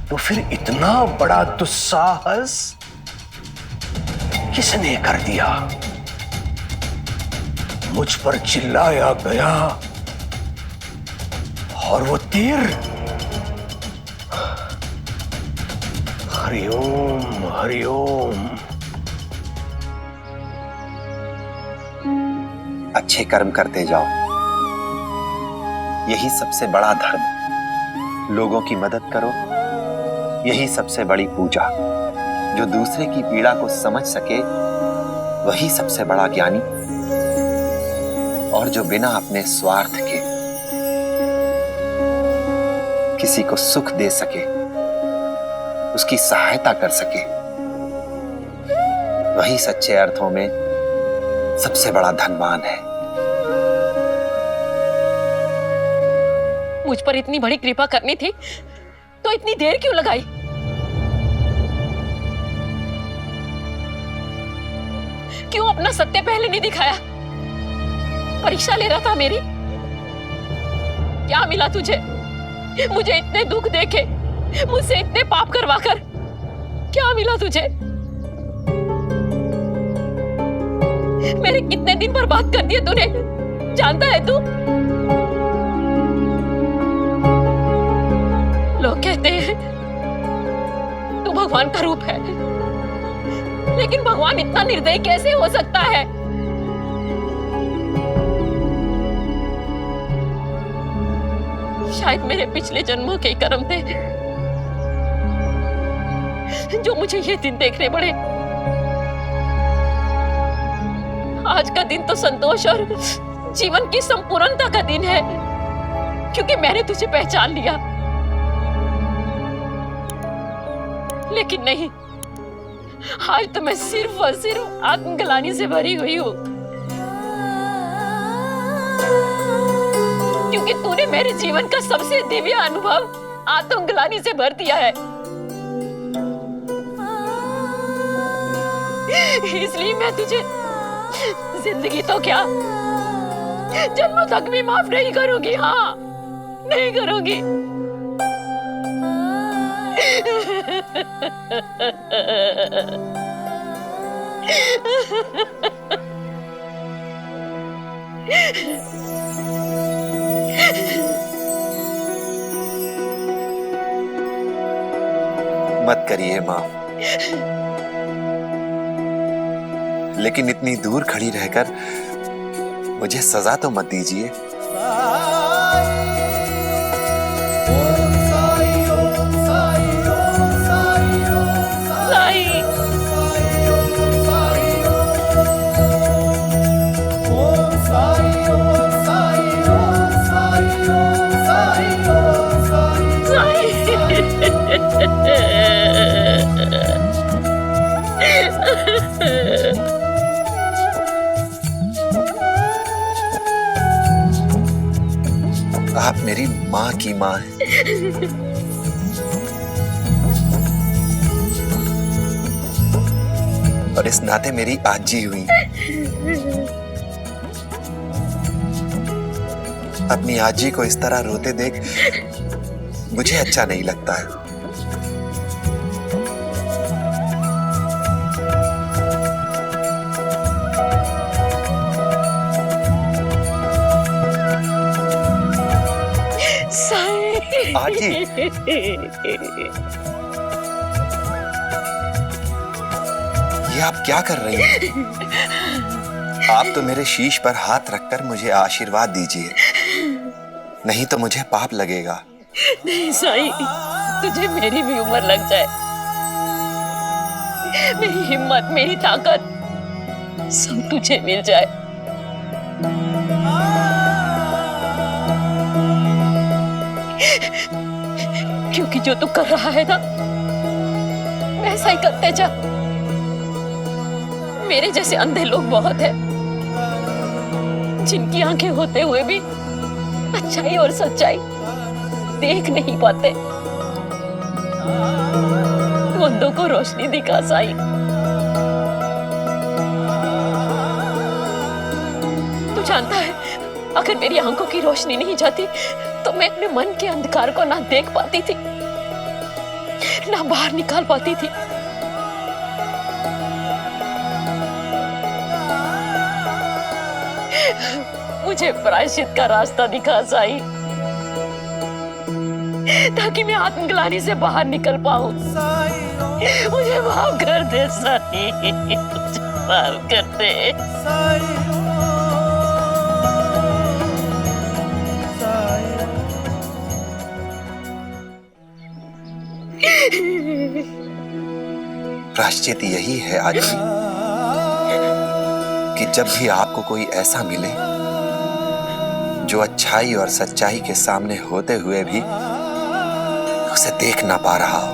तो फिर इतना बड़ा दुस्साहस किसने कर दिया? मुझ पर चिल्लाया गया और वो तीर हरिओम हरिओम। अच्छे कर्म करते जाओ, यही सबसे बड़ा धर्म। लोगों की मदद करो, यही सबसे बड़ी पूजा। जो दूसरे की पीड़ा को समझ सके वही सबसे बड़ा ज्ञानी, और जो बिना अपने स्वार्थ के किसी को सुख दे सके, उसकी सहायता कर सके, वही सच्चे अर्थों में सबसे बड़ा धनवान है। मुझ पर इतनी बड़ी कृपा करनी थी तो इतनी देर क्यों लगाई? क्यों अपना सत्य पहले नहीं दिखाया? परीक्षा ले रहा था मेरी? क्या मिला तुझे? मुझे इतने दुख देके, मुझसे इतने पाप करवाकर क्या मिला तुझे? मेरे कितने दिन बर्बाद कर दिए तूने, जानता है तू? लोग कहते हैं तू भगवान का रूप है, लेकिन भगवान इतना निर्दयी कैसे हो सकता है? शायद मेरे पिछले जन्मों के कर्म थे जो मुझे ये दिन देखने पड़े। आज का दिन तो संतोष और जीवन की संपूर्णता का दिन है, क्योंकि मैंने तुझे पहचान लिया। लेकिन नहीं, आज तो मैं सिर्फ और सिर्फ आत्मग्लानि से भरी हुई हूं, क्योंकि तूने मेरे जीवन का सबसे दिव्य अनुभव आत्मग्लानि से भर दिया है। इसलिए मैं तुझे जिंदगी तो क्या, जन्म तक भी माफ नहीं करूंगी। हाँ, नहीं करूंगी। मत करिए माफ, लेकिन इतनी दूर खड़ी रहकर मुझे सजा तो मत दीजिए। आप मेरी माँ की माँ हैं। और इस नाते मेरी आजी हुई। अपनी आजी को इस तरह रोते देख मुझे अच्छा नहीं लगता है। आजी, ये आप क्या कर रही हैं? आप तो मेरे शीश पर हाथ रखकर मुझे आशीर्वाद दीजिए, नहीं तो मुझे पाप लगेगा। नहीं साईं, तुझे मेरी भी उम्र लग जाए, मेरी हिम्मत, मेरी ताकत सब तुझे मिल जाए, क्योंकि जो तू कर रहा है ना, वैसा ही करते जा। मेरे जैसे अंधे लोग बहुत हैं, जिनकी आंखें होते हुए भी अच्छाई और सच्चाई देख नहीं पाते। तू अंधों को रोशनी दिखा साईं। तू जानता है, अगर मेरी आंखों की रोशनी नहीं जाती तो मैं अपने मन के अंधकार को ना देख पाती थी, ना बाहर निकाल पाती थी। मुझे प्रायश्चित का रास्ता दिखा साईं, ताकि मैं आत्मग्लानि से बाहर निकल पाऊं। मुझे माफ कर दे साईं, मुझे माफ कर दे। प्रायश्चित यही है आजी कि जब भी आपको कोई ऐसा मिले जो अच्छाई और सच्चाई के सामने होते हुए भी उसे देख ना पा रहा हो,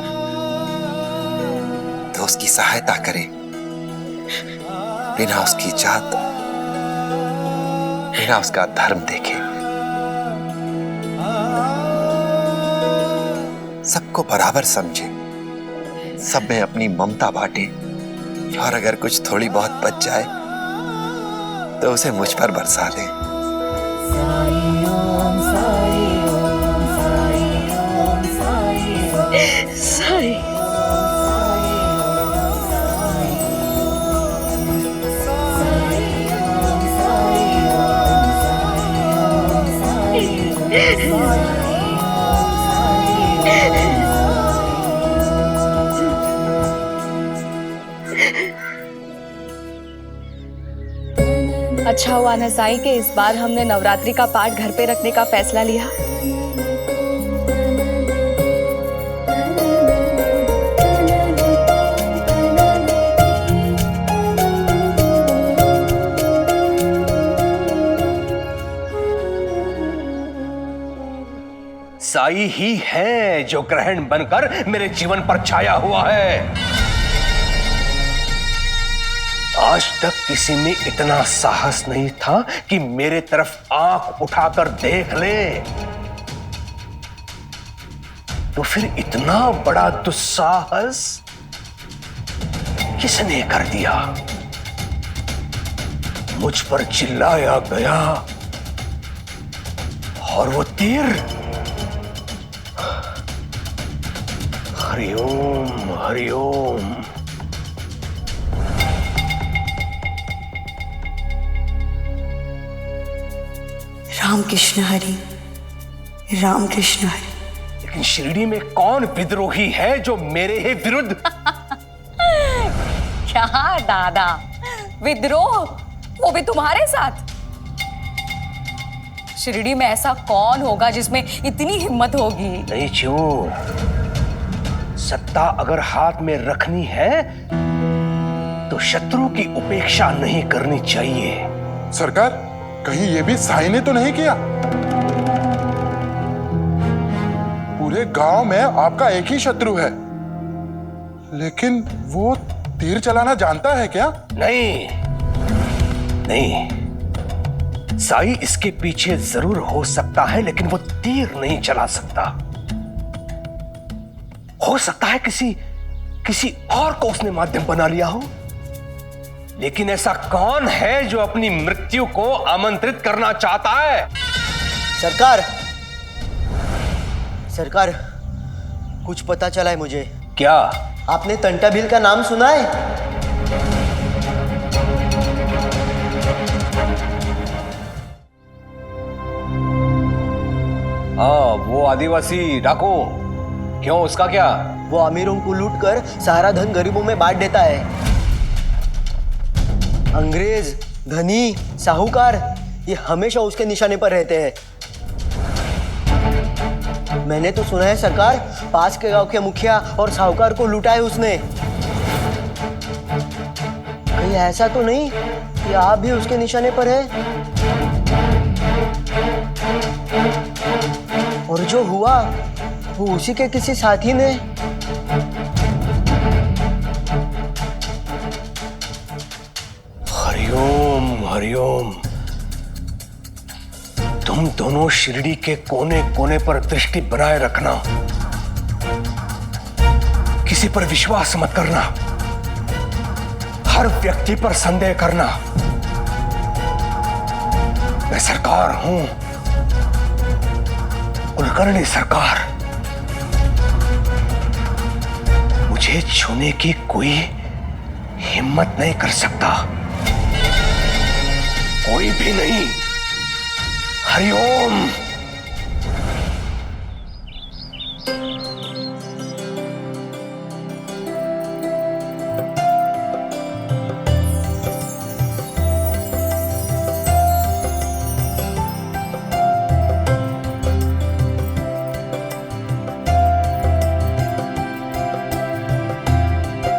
तो उसकी सहायता करें, बिना उसकी जात, बिना उसका धर्म देखे। सबको बराबर समझे, सब में अपनी ममता बांटे, और अगर कुछ थोड़ी बहुत बच जाए तो उसे मुझ पर बरसा दे। साईं, अच्छा हुआ ना साईं कि इस बार हमने नवरात्रि का पाठ घर पे रखने का फैसला लिया। साई ही है जो ग्रहण बनकर मेरे जीवन पर छाया हुआ है। आज तक किसी में इतना साहस नहीं था कि मेरे तरफ आंख उठाकर देख ले, तो फिर इतना बड़ा दुस्साहस किसने कर दिया? मुझ पर चिल्लाया गया और वो तीर हरिओम हरिओम। राम कृष्ण हरि, राम कृष्ण हरि। लेकिन शिरडी में कौन विद्रोही है जो मेरे ही विरुद्ध? क्या दादा, विद्रोह वो भी तुम्हारे साथ? शिरडी में ऐसा कौन होगा जिसमें इतनी हिम्मत होगी? नहीं क्यों, सत्ता अगर हाथ में रखनी है तो शत्रु की उपेक्षा नहीं करनी चाहिए। सरकार, कहीं ये भी साई ने तो नहीं किया? पूरे गांव में आपका एक ही शत्रु है, लेकिन वो तीर चलाना जानता है क्या? नहीं नहीं, साई इसके पीछे जरूर हो सकता है, लेकिन वो तीर नहीं चला सकता। हो सकता है किसी और को उसने माध्यम बना लिया हो, लेकिन ऐसा कौन है जो अपनी मृत्यु को आमंत्रित करना चाहता है? सरकार, सरकार, कुछ पता चला है मुझे। क्या? आपने तंटा भील का नाम सुना है? हाँ, वो आदिवासी डाकू। क्यों, उसका क्या? वो अमीरों को लूटकर सारा धन गरीबों में बांट देता है। अंग्रेज, धनी, साहूकार ये हमेशा उसके निशाने पर रहते हैं। मैंने तो सुना है सरकार, पास के गांव के मुखिया और साहूकार को लूटा है उसने। कहीं ऐसा तो नहीं कि आप भी उसके निशाने पर है? और जो हुआ वो उसी के किसी साथी ने। हरिओम हरिओम। तुम दोनों शिरडी के कोने कोने पर दृष्टि बनाए रखना, किसी पर विश्वास मत करना, हर व्यक्ति पर संदेह करना। मैं सरकार हूं, कुलकर्णी सरकार। मुझे छूने की कोई हिम्मत नहीं कर सकता, कोई भी नहीं। हरिओम।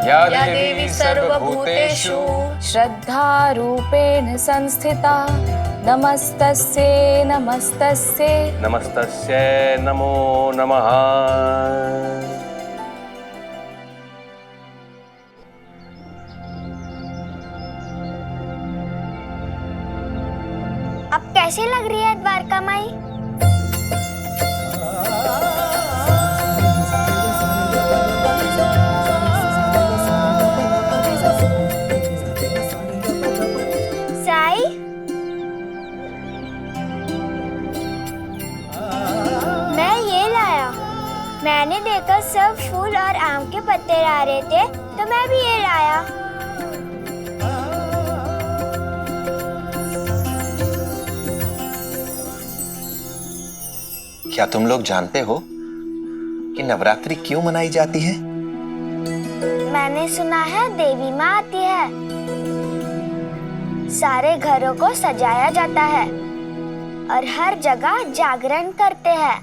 या देवी सर्वभूतेषु श्रद्धारूपेण संस्थिता नमस्तस्यै नमस्तस्यै नमस्तस्यै नमो नमः। अब कैसी लग रही है द्वारका माई? साई, मैं ये लाया। मैंने देखा सब फूल और आम के पत्ते ला रहे थे तो मैं भी ये लाया। क्या तुम लोग जानते हो कि नवरात्रि क्यों मनाई जाती है? मैंने सुना है देवी माँ आती है, सारे घरों को सजाया जाता है और हर जगह जागरण करते हैं।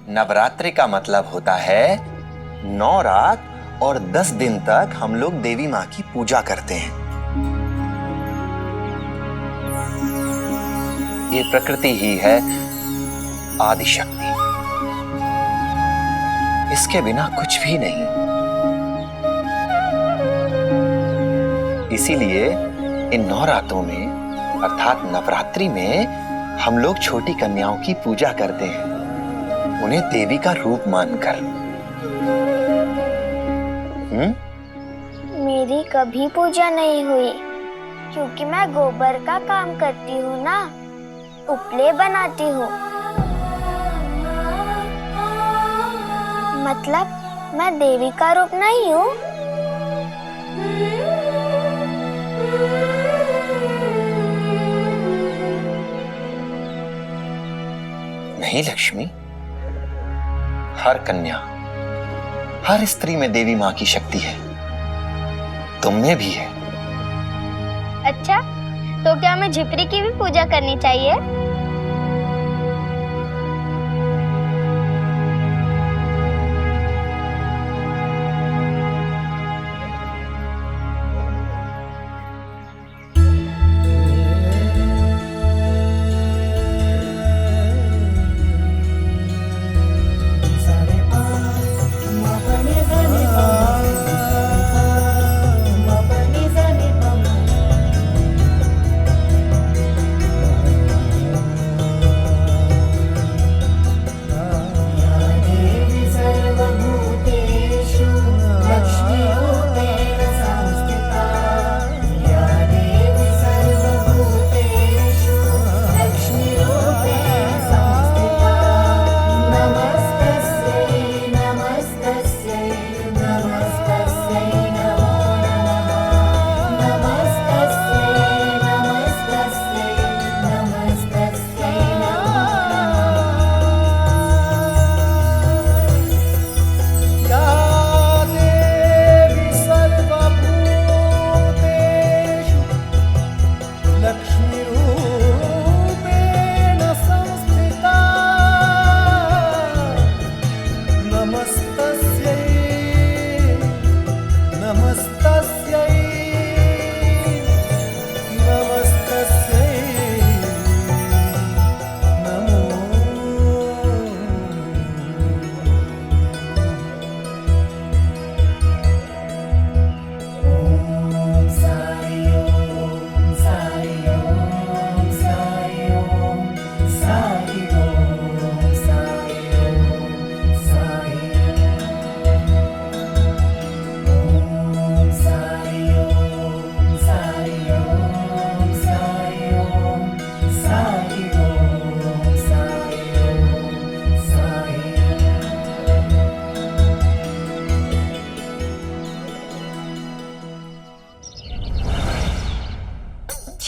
नवरात्रि का मतलब होता है 9 रात और 10 दिन तक हम लोग देवी माँ की पूजा करते हैं। ये प्रकृति ही है आदि शक्ति, इसके बिना कुछ भी नहीं। इसीलिए इन 9 रातों में अर्थात नवरात्रि में हम लोग छोटी कन्याओं की पूजा करते हैं, उन्हें देवी का रूप मानकर। मेरी कभी पूजा नहीं हुई क्योंकि मैं गोबर का काम करती हूँ ना, उपले बनाती हूँ। मतलब मैं देवी का रूप नहीं हूँ। नहीं लक्ष्मी, हर कन्या, हर स्त्री में देवी माँ की शक्ति है, तुम में भी है। अच्छा, तो क्या हमें झिपरी की भी पूजा करनी चाहिए?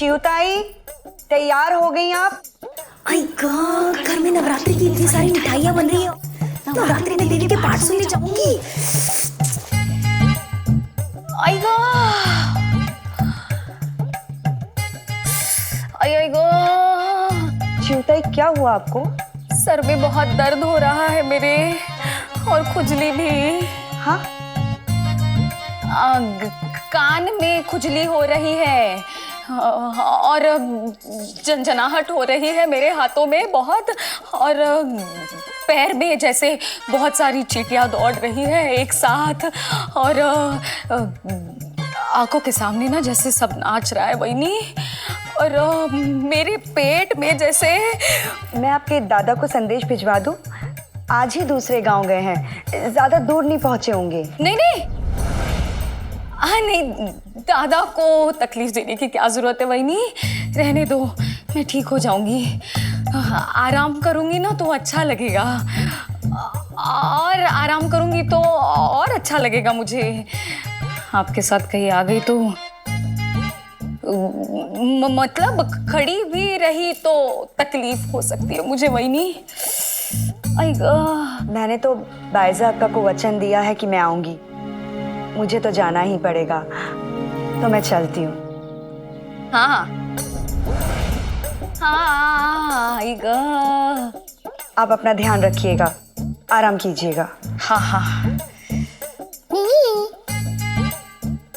चिवताई तैयार हो गई आप? आई गॉड, घर में नवरात्रि की इतनी सारी मिठाइयाँ बन रही है। नवरात्रि में देवी के पाठ सुनने जाऊंगी। आई गो, आई गो, चिवताई क्या हुआ आपको? सर में बहुत दर्द हो रहा है मेरे, और खुजली भी। हाँ, कान में खुजली हो रही है और झंझनाहट हो रही है मेरे हाथों में बहुत, और पैर में जैसे बहुत सारी चींटियां दौड़ रही है एक साथ, और आंखों के सामने ना जैसे सब नाच रहा है वहीनी, और मेरे पेट में जैसे। मैं आपके दादा को संदेश भिजवा दूं? आज ही दूसरे गांव गए हैं, ज्यादा दूर नहीं पहुंचे होंगे। नहीं नहीं, नहीं, दादा को तकलीफ देने की क्या जरूरत है वहीनी, रहने दो, मैं ठीक हो जाऊंगी। आराम करूंगी ना तो अच्छा लगेगा, और आराम करूंगी तो और अच्छा लगेगा मुझे। आपके साथ कहीं आ गई तो मतलब खड़ी भी रही तो तकलीफ हो सकती है मुझे वहीनी। मैंने तो बायजा अक्का को वचन दिया है कि मैं आऊंगी, मुझे तो जाना ही पड़ेगा, तो मैं चलती हूँ। हाँ हाँ, आप अपना ध्यान रखिएगा, आराम कीजिएगा। हाँ हाँ,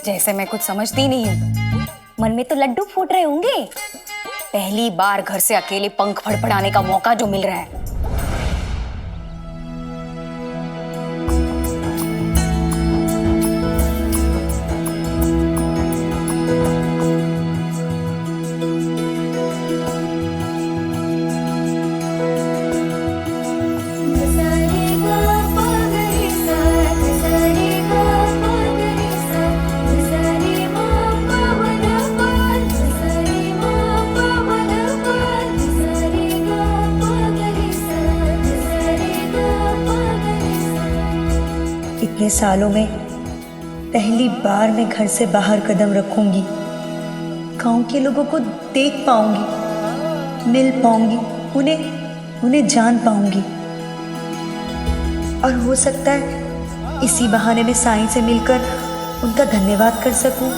जैसे मैं कुछ समझती नहीं हूँ, मन में तो लड्डू फूट रहे होंगे। पहली बार घर से अकेले पंख फड़फड़ाने का मौका जो मिल रहा है। इतने सालों में पहली बार मैं घर से बाहर कदम रखूंगी, गांव के लोगों को देख पाऊंगी, मिल पाऊंगी, उन्हें जान पाऊंगी, और हो सकता है इसी बहाने में साईं से मिलकर उनका धन्यवाद कर सकूं।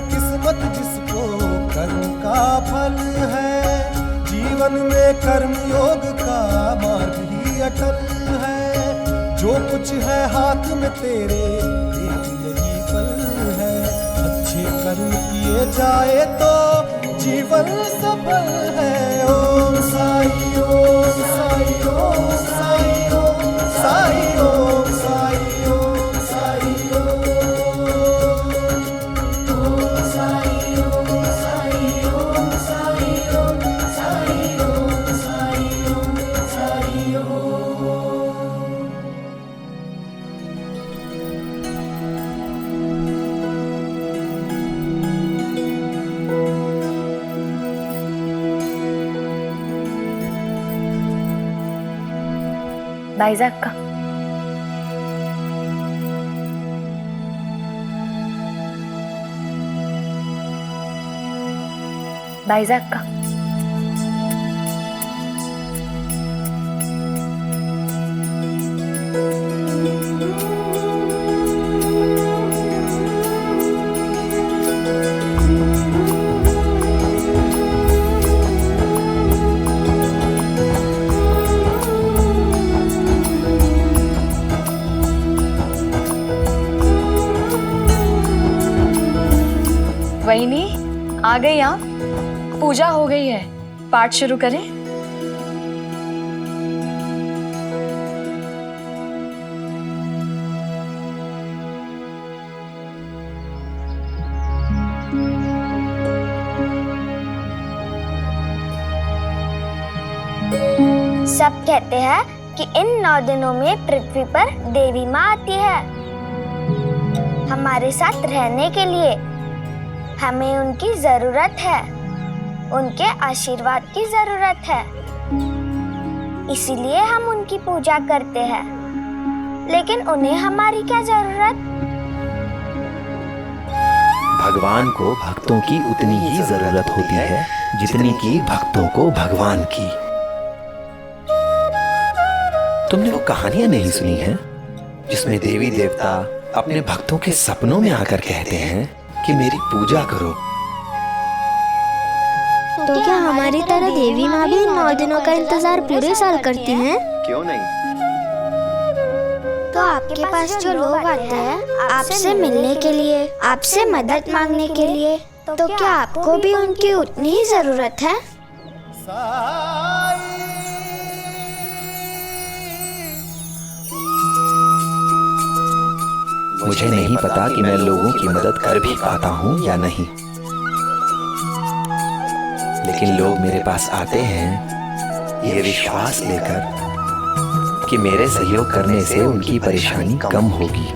किस्मत जिसको कर्म का फल है, जीवन में कर्म योग का मार्ग ही अटल है। जो कुछ है हाथ में तेरे एक यही पल है, अच्छे कर्म किए जाए तो जीवन सफल है। ओम साई ओम साई ओम साई ओम साई ओम साई ओम साई बायजा अक्का, बायजा अक्का, वहीनी आ गई आप? पूजा हो गई है, पाठ शुरू करें? सब कहते हैं कि इन 9 दिनों में पृथ्वी पर देवी माँ आती है हमारे साथ रहने के लिए। हमें उनकी जरूरत है, उनके आशीर्वाद की जरूरत है, इसीलिए हम उनकी पूजा करते हैं। लेकिन उन्हें हमारी क्या जरूरत? भगवान को भक्तों की उतनी ही जरूरत होती है जितनी की भक्तों को भगवान की। तुमने वो कहानियां नहीं सुनी हैं जिसमें देवी देवता अपने भक्तों के सपनों में आकर कहते हैं कि मेरी पूजा करो? तो क्या हमारी तरह देवी माँ भी 9 दिनों का इंतजार पूरे साल करती हैं? क्यों नहीं? तो आपके पास जो लोग आते हैं आपसे मिलने के लिए, आपसे मदद मांगने के लिए, तो क्या आपको भी उनकी उतनी ही जरूरत है? मुझे नहीं पता कि मैं लोगों की मदद कर भी पाता हूँ या नहीं, लेकिन लोग मेरे पास आते हैं ये विश्वास लेकर कि मेरे सहयोग करने से उनकी परेशानी कम होगी।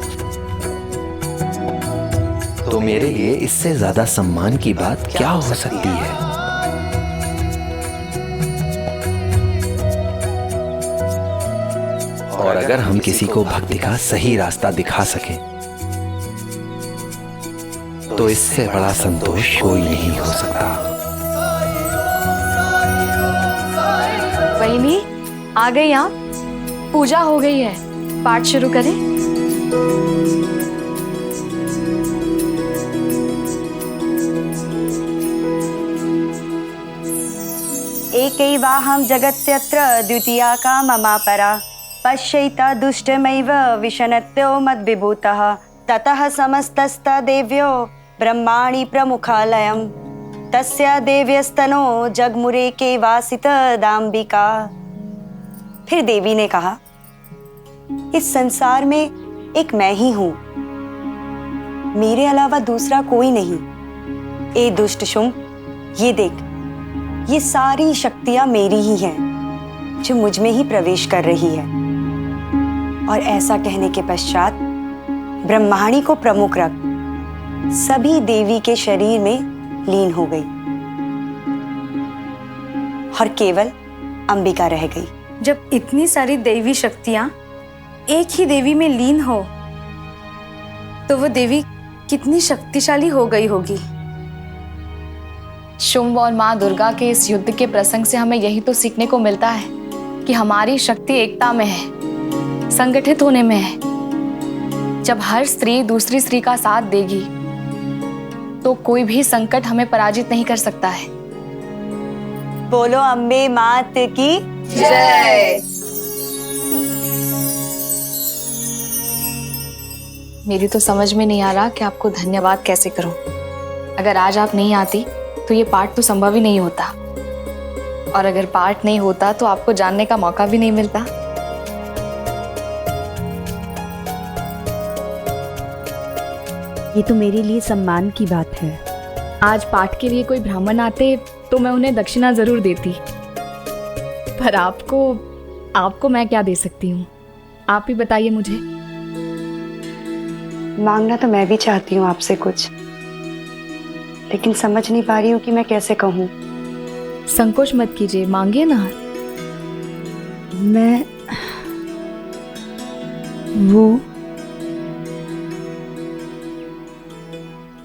तो मेरे लिए इससे ज्यादा सम्मान की बात क्या हो सकती है? और अगर हम किसी को भक्ति का सही रास्ता दिखा सकें तो इससे बड़ा संतोष कोई नहीं हो सकता। वहीनी आ गई आप? पूजा हो गई है, पाठ शुरू करें? एकैवाहं जगत्यत्र द्वितीया का ममा परा पश्यैता दुष्टमैव विशनत्यो मद्विभूतः ततः समस्तस्ता देव्यो ब्रह्माणि प्रमुखालयम् तस्या देव्यस्तनो जगमुरे के वासित दाम्बिका। फिर देवी ने कहा, इस संसार में एक मैं ही हूं, मेरे अलावा दूसरा कोई नहीं। ए दुष्ट शुंभ, ये देख, ये सारी शक्तियां मेरी ही हैं जो मुझ में ही प्रवेश कर रही है। और ऐसा कहने के पश्चात ब्रह्माणी को प्रमुख रख सभी देवी के शरीर में लीन हो गई और केवल अंबिका रह गई। जब इतनी सारी दैवी शक्तियां एक ही देवी में लीन हो तो वो देवी कितनी शक्तिशाली हो गई होगी। शुंभ और माँ दुर्गा के इस युद्ध के प्रसंग से हमें यही तो सीखने को मिलता है कि हमारी शक्ति एकता में है, संगठित होने में है। जब हर स्त्री दूसरी स्त्री का साथ देगी तो कोई भी संकट हमें पराजित नहीं कर सकता है। बोलो अम्बे मात की जय। मेरी तो समझ में नहीं आ रहा कि आपको धन्यवाद कैसे करूं। अगर आज आप नहीं आती तो ये पाठ तो संभव ही नहीं होता, और अगर पाठ नहीं होता तो आपको जानने का मौका भी नहीं मिलता। ये तो मेरे लिए सम्मान की बात है। आज पाठ के लिए कोई ब्राह्मण आते तो मैं उन्हें दक्षिणा जरूर देती, पर आपको मैं क्या दे सकती हूँ? आप ही बताइए मुझे। मांगना तो मैं भी चाहती हूँ आपसे कुछ, लेकिन समझ नहीं पा रही हूँ कि मैं कैसे कहूँ। संकोच मत कीजिए, मांगिए ना। मैं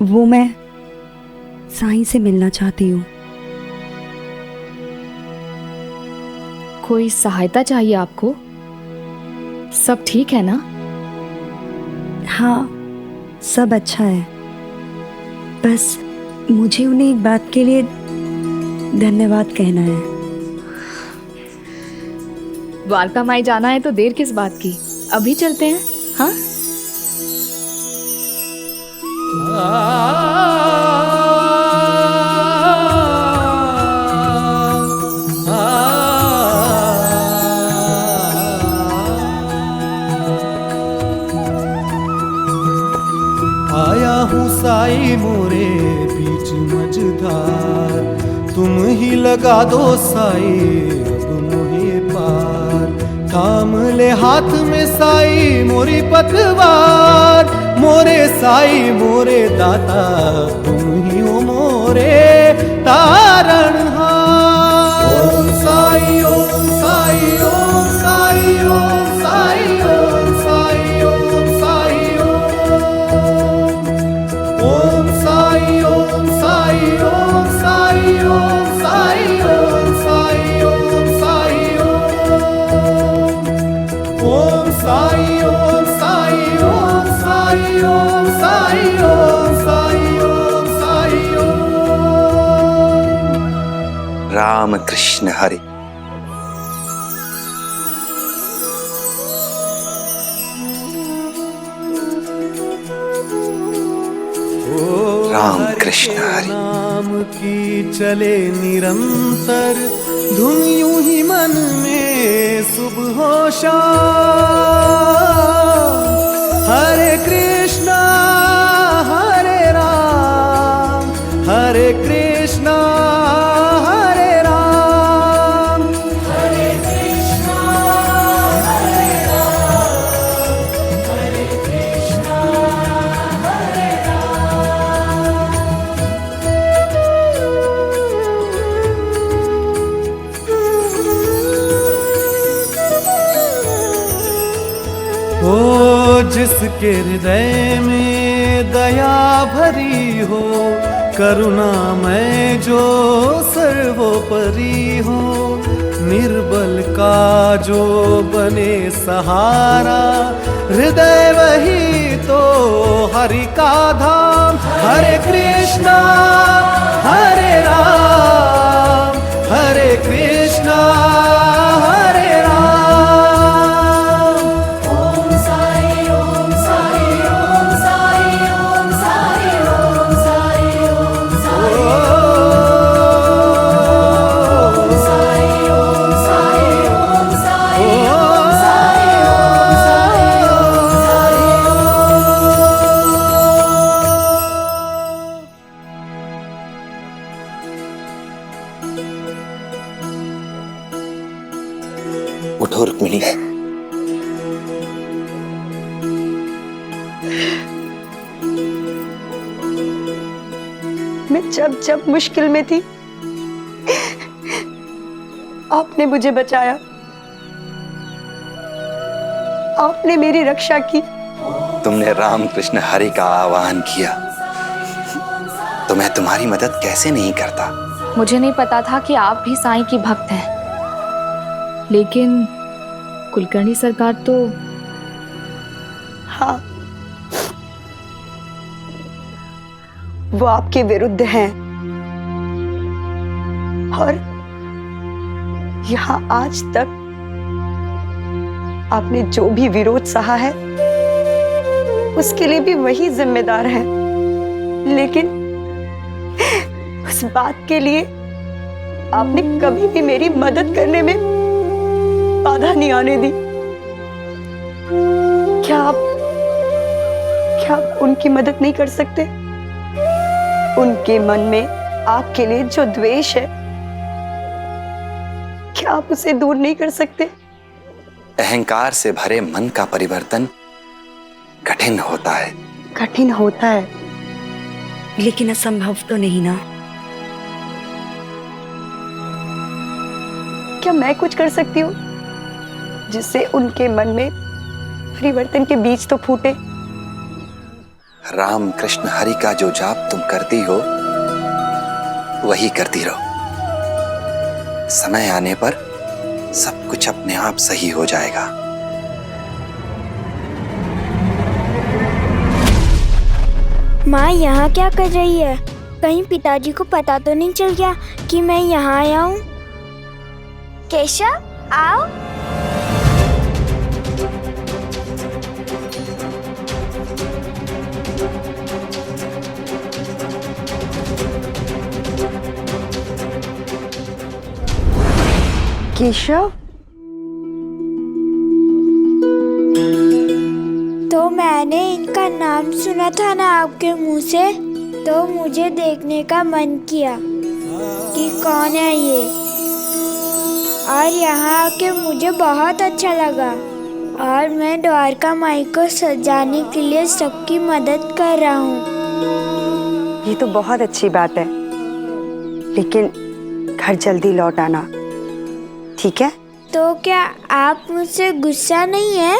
वो मैं साईं से मिलना चाहती हूँ। कोई सहायता चाहिए आपको? सब ठीक है ना? हाँ, सब अच्छा है। बस मुझे उन्हें एक बात के लिए धन्यवाद कहना है। द्वारका माई जाना है तो देर किस बात की? अभी चलते हैं। हाँ, आया हूँ साई मोरे बीच मझधार, तुम ही लगा दो साई अब मोहे पार। थाम ले हाथ में साई मोरी पतवार, मोरे साई मोरे दाता तुम ही हो मोरे तारणहार। ओम साई ओम साई ओम साई ओम साई ओम साई ओम साई ओम साई ओम साई ओम साई ओम साई ओम साई ओम साई ओम साई ओम साई ओम साई ओम साई ओम साई ओम साई ओम। राम कृष्ण हरि। राम कृष्ण हरि। नाम की चले निरंतर धुन यूं ही मन में सुबह हो शाम। हरे कृष्णा हरे राम, हरे कृष्णा हरे राम, हरे कृष्णा हरे राम, हरे कृष्णा हरे राम। ओ जिसके हृदय में दया भरी हो, करुणा में जो सर्वोपरि हो, निर्बल का जो बने सहारा, हृदय वही तो हरि का धाम। हरे कृष्णा हरे राम, हरे कृष्णा हरे राम। ओम साई ओम साई ओम साई ओम साई ओम साई ओम साई ओम साई ओम साई ओम साई ओम साई ओम साई उठो रुक्मिणी। मैं जब जब मुश्किल में थी आपने मुझे बचाया, आपने मेरी रक्षा की। तुमने राम कृष्ण हरि का आह्वान किया तो मैं तुम्हारी मदद कैसे नहीं करता। मुझे नहीं पता था कि आप भी साईं की भक्त हैं, लेकिन कुलकर्णी सरकार तो। हाँ, वो आपके विरुद्ध हैं और यहाँ आज तक आपने जो भी विरोध सहा है उसके लिए भी वही जिम्मेदार है, लेकिन उस बात के लिए आपने कभी भी मेरी मदद करने में बाधा नहीं आने दी। क्या आप उनकी मदद नहीं कर सकते? उनके मन में आपके लिए जो द्वेष है, क्या आप उसे दूर नहीं कर सकते? अहंकार से भरे मन का परिवर्तन कठिन होता है। कठिन होता है, लेकिन असंभव तो नहीं ना। क्या मैं कुछ कर सकती हूँ जिससे उनके मन में परिवर्तन के बीज तो फूटे? राम कृष्ण हरि का जो जाप तुम करती हो वही करती रहो। समय आने पर सब कुछ अपने आप सही हो जाएगा। माँ यहाँ क्या कर रही है? कहीं पिताजी को पता तो नहीं चल गया कि मैं यहाँ आया हूँ? केशव आओ। केशव, तो मैंने इनका नाम सुना था ना आपके मुंह से, तो मुझे देखने का मन किया कि कौन है ये। और यहाँ आके मुझे बहुत अच्छा लगा और मैं द्वारका माई को सजाने के लिए सबकी मदद कर रहा हूँ। ये तो बहुत अच्छी बात है, लेकिन घर जल्दी लौट आना, ठीक है? तो क्या आप मुझसे गुस्सा नहीं है?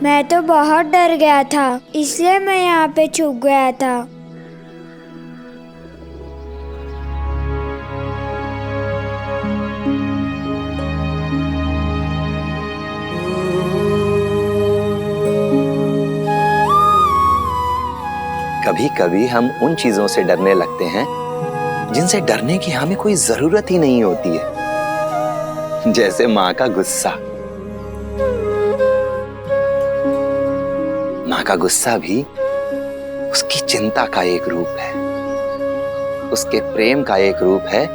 मैं तो बहुत डर गया था, इसलिए मैं यहाँ पे छुप गया था। कभी कभी हम उन चीजों से डरने लगते हैं जिनसे डरने की हमें कोई जरूरत ही नहीं होती है, जैसे माँ का गुस्सा। माँ का गुस्सा भी उसकी चिंता का एक रूप है, उसके प्रेम का एक रूप है,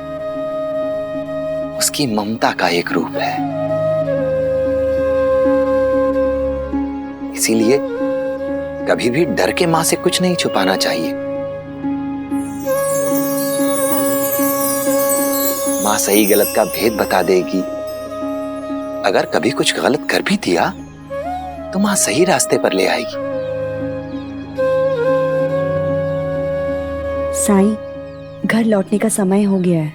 उसकी ममता का एक रूप है। इसीलिए कभी भी डर के माँ से कुछ नहीं छुपाना चाहिए। माँ सही गलत का भेद बता देगी। अगर कभी कुछ गलत कर भी दिया तो माँ सही रास्ते पर ले आएगी। साईं, घर लौटने का समय हो गया है।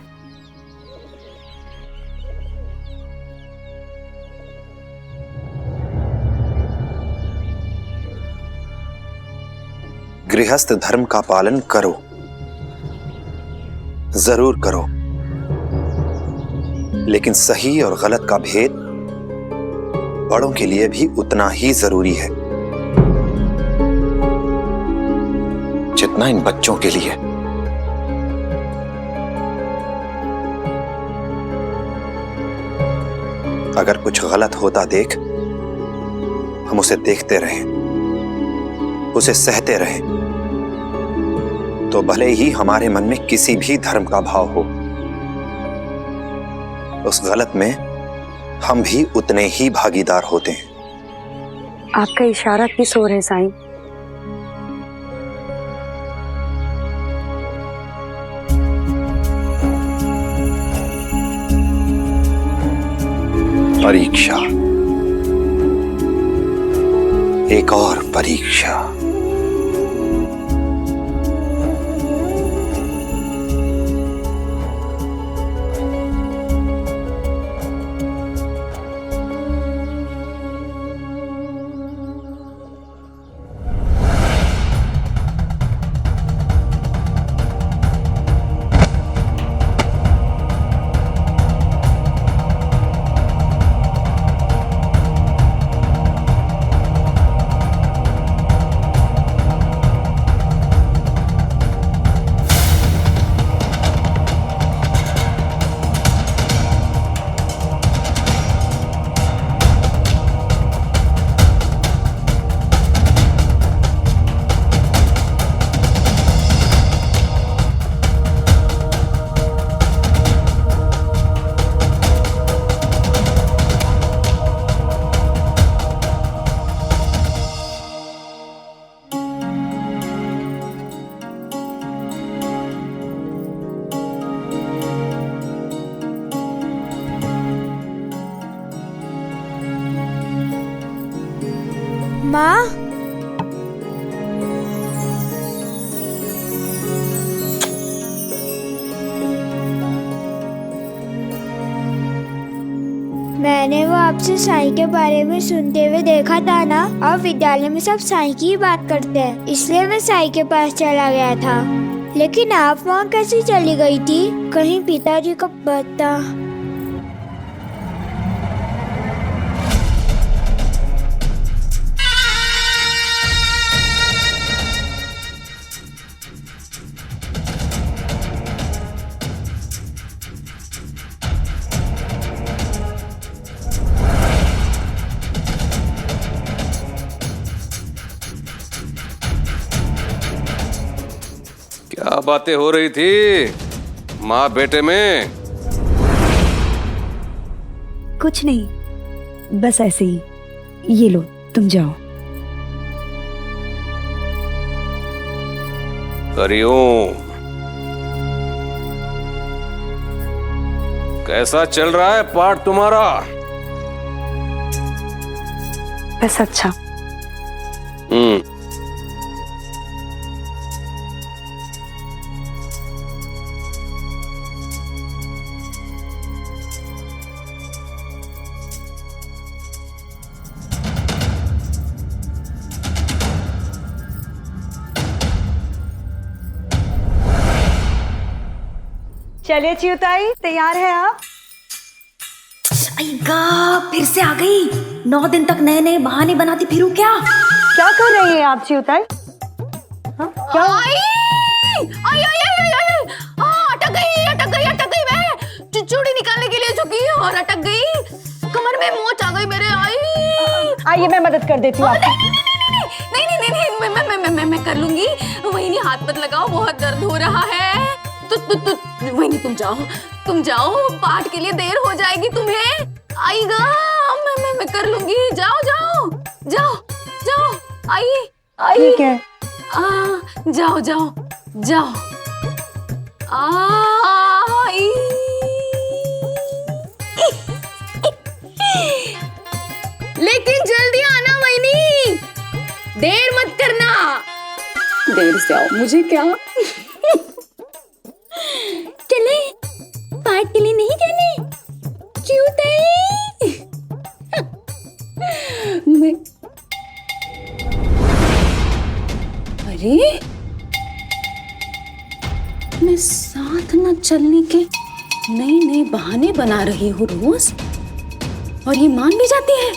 गृहस्थ धर्म का पालन करो, जरूर करो, लेकिन सही और गलत का भेद बड़ों के लिए भी उतना ही जरूरी है जितना इन बच्चों के लिए। अगर कुछ गलत होता देख हम उसे देखते रहें, उसे सहते रहें, तो भले ही हमारे मन में किसी भी धर्म का भाव हो, उस गलत में हम भी उतने ही भागीदार होते हैं। आपका इशारा किस ओर है साईं? परीक्षा, एक और परीक्षा। माँ, मैंने वो आपसे साईं के बारे में सुनते हुए देखा था ना, और विद्यालय में सब साईं की ही बात करते हैं, इसलिए मैं साईं के पास चला गया था। लेकिन आप वहाँ कैसे चली गई थी? कहीं पिताजी को पता? क्या बातें हो रही थी माँ बेटे में? कुछ नहीं, बस ऐसे ही। ये लो, तुम जाओ। हरिओम। कैसा चल रहा है पाठ तुम्हारा? बस अच्छा। चलिए चिउताई, तैयार है आप? फिर से आ गई। 9 दिन तक नए नए बहाने बनाती फिरूं क्या? क्या कर रही हैं आप चिउताई? क्या? अटक गई मैं। चूड़ी निकालने के लिए झुकी और अटक गई। कमर में मोच आ गई मेरे। आइए मैं मदद कर देती हूँ आपकी। नहीं, मैं कर लूंगी। वही नहीं, हाथ मत लगाओ, बहुत दर्द हो रहा है। वही नहीं, तुम जाओ, पाठ के लिए देर हो जाएगी तुम्हें। आइएगा, मैं कर लूंगी। जाओ। आई। ठीक है। जाओ। आई। लेकिन जल्दी आना वहीनी, देर मत करना। देर से आओ, मुझे क्या। चले पार्ट के लिए नहीं जाने? चिउताई। अरे मैं साथ न चलने के नए बहाने बना रही हूँ रोज, और ये मान भी जाती है।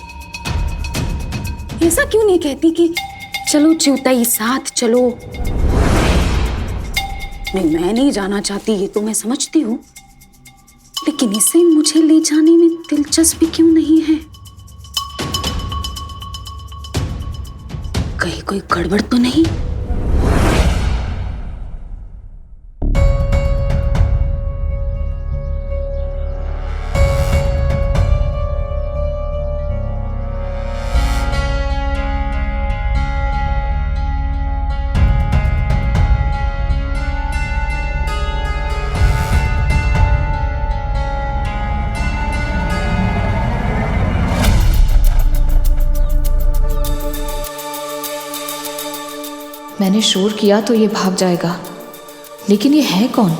ऐसा क्यों नहीं कहती कि चलो चिउताई साथ चलो? नहीं, मैं नहीं जाना चाहती, ये तो मैं समझती हूँ, लेकिन इसे मुझे ले जाने में दिलचस्पी क्यों नहीं है? कहीं कोई गड़बड़ तो नहीं? मैंने शोर किया तो ये भाग जाएगा, लेकिन ये है कौन?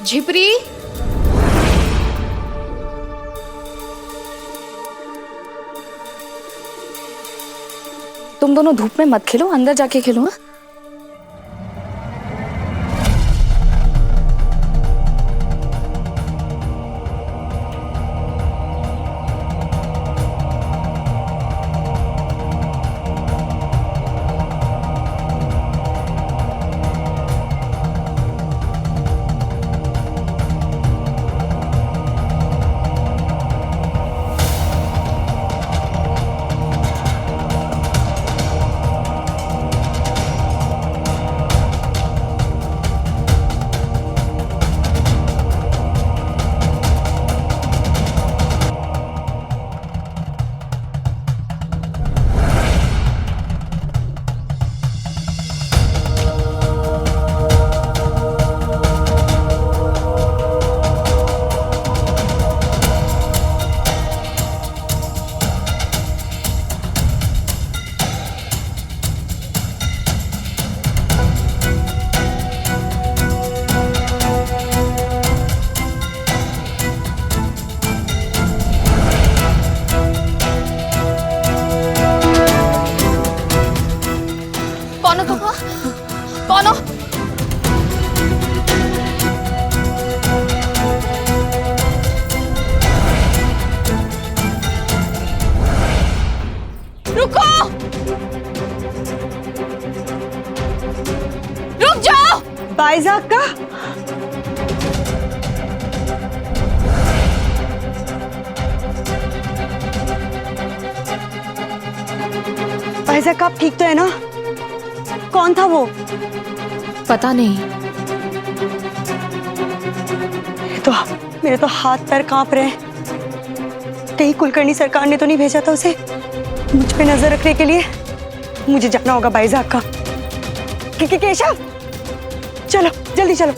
झिपरी, तुम दोनों धूप में मत खेलो, अंदर जाके खेलो। हाँ? कौन हो? रुको, रुक जाओ। बाइज़ाक का बाइज़ाक, आप ठीक तो है ना? कौन था वो? पता नहीं। मेरे तो हाथ पैर कांप रहे हैं। कहीं कुलकर्णी सरकार ने तो नहीं भेजा था उसे मुझ पे नजर रखने के लिए? मुझे जाना होगा बाइज़ाक का। केशव, चलो जल्दी चलो।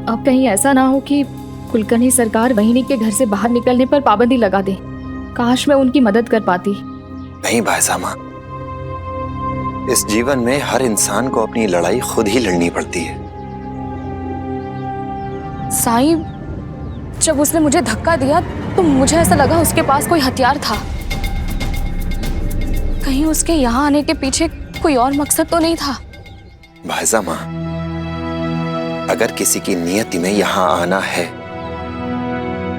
अब कहीं ऐसा ना हो कि कुलकर्णी सरकार वहिनी के घर से बाहर निकलने पर पाबंदी लगा दे। काश मैं उनकी मदद कर पाती। नहीं भाईसामा, इस जीवन में हर इंसान को अपनी लड़ाई खुद ही लड़नी पड़ती है। साईं, जब उसने मुझे धक्का दिया तो मुझे ऐसा लगा उसके पास कोई हथियार था। कहीं उसके यहाँ आने के पीछे कोई और मकसद तो नहीं था? भाईसामा, अगर किसी की नियति में यहाँ आना है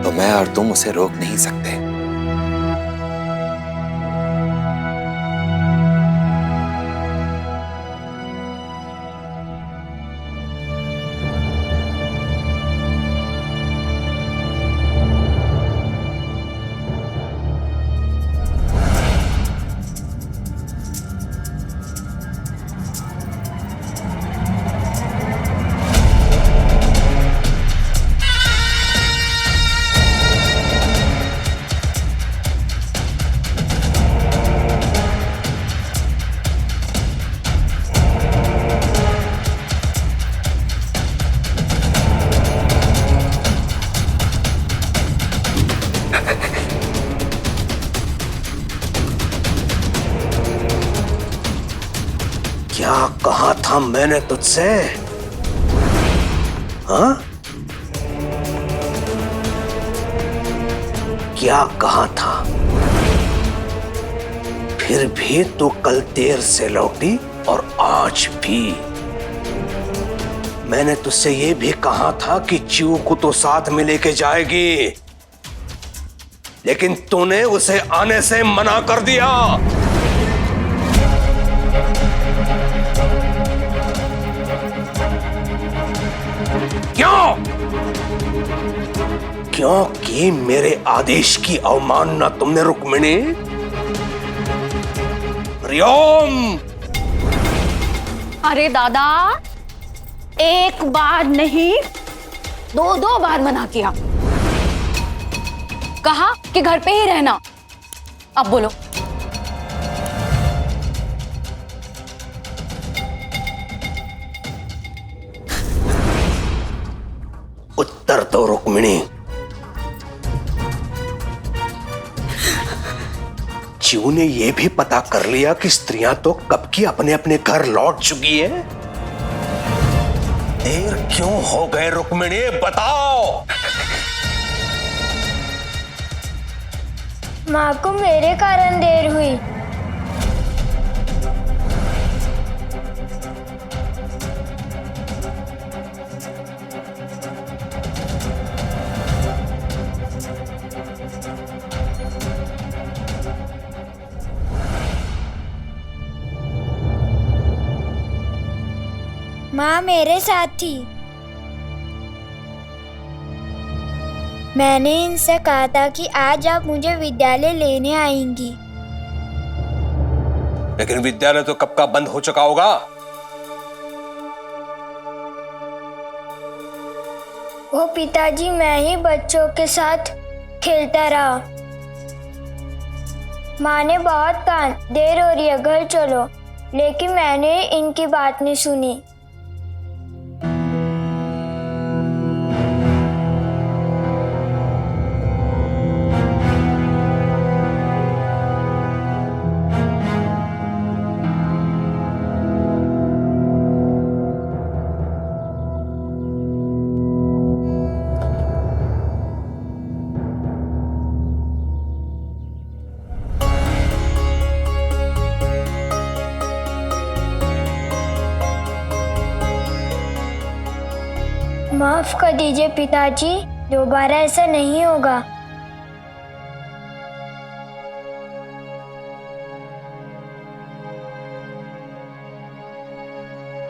तो मैं और तुम उसे रोक नहीं सकते। क्या कहा था मैंने तुझसे? हाँ, क्या कहा था? फिर भी तू कल देर से लौटी और आज भी। मैंने तुझसे ये भी कहा था कि चीऊ को तो साथ में लेके जाएगी, लेकिन तूने उसे आने से मना कर दिया। क्यों? क्योंकि मेरे आदेश की अवमानना तुमने रुक्मिणी। हरिओम। अरे दादा, एक बार नहीं दो बार मना किया। कहा कि घर पे ही रहना। अब बोलो। उत्तर दो रुक्मिणी। चीऊ ने यह भी पता कर लिया कि स्त्रियां तो कब की अपने अपने घर लौट चुकी है। देर क्यों हो गए रुक्मिणी, बताओ। माँ को मेरे कारण देर हुई। माँ मेरे साथ थी। मैंने इनसे कहा था कि आज आप मुझे विद्यालय लेने आएंगी। लेकिन विद्यालय तो कब का बंद हो चुका होगा। वो पिताजी, मैं ही बच्चों के साथ खेलता रहा। माँ ने बहुत कहा देर हो रही है, घर चलो, लेकिन मैंने इनकी बात नहीं सुनी। माफ कर दीजिए पिताजी, दोबारा ऐसा नहीं होगा।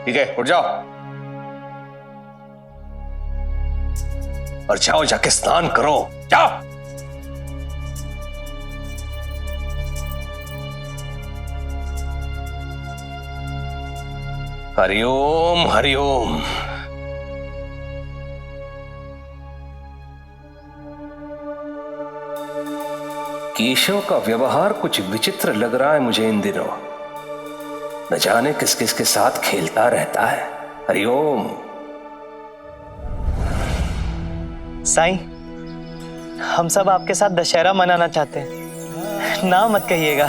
ठीक है, उठ जाओ और जाओ, जाके स्नान करो, जाओ। हरिओम हरिओम। केशव का व्यवहार कुछ विचित्र लग रहा है मुझे इन दिनों। न जाने किस किस के साथ खेलता रहता है। हरिओम। साईं, हम सब आपके साथ दशहरा मनाना चाहते हैं, ना मत कहिएगा।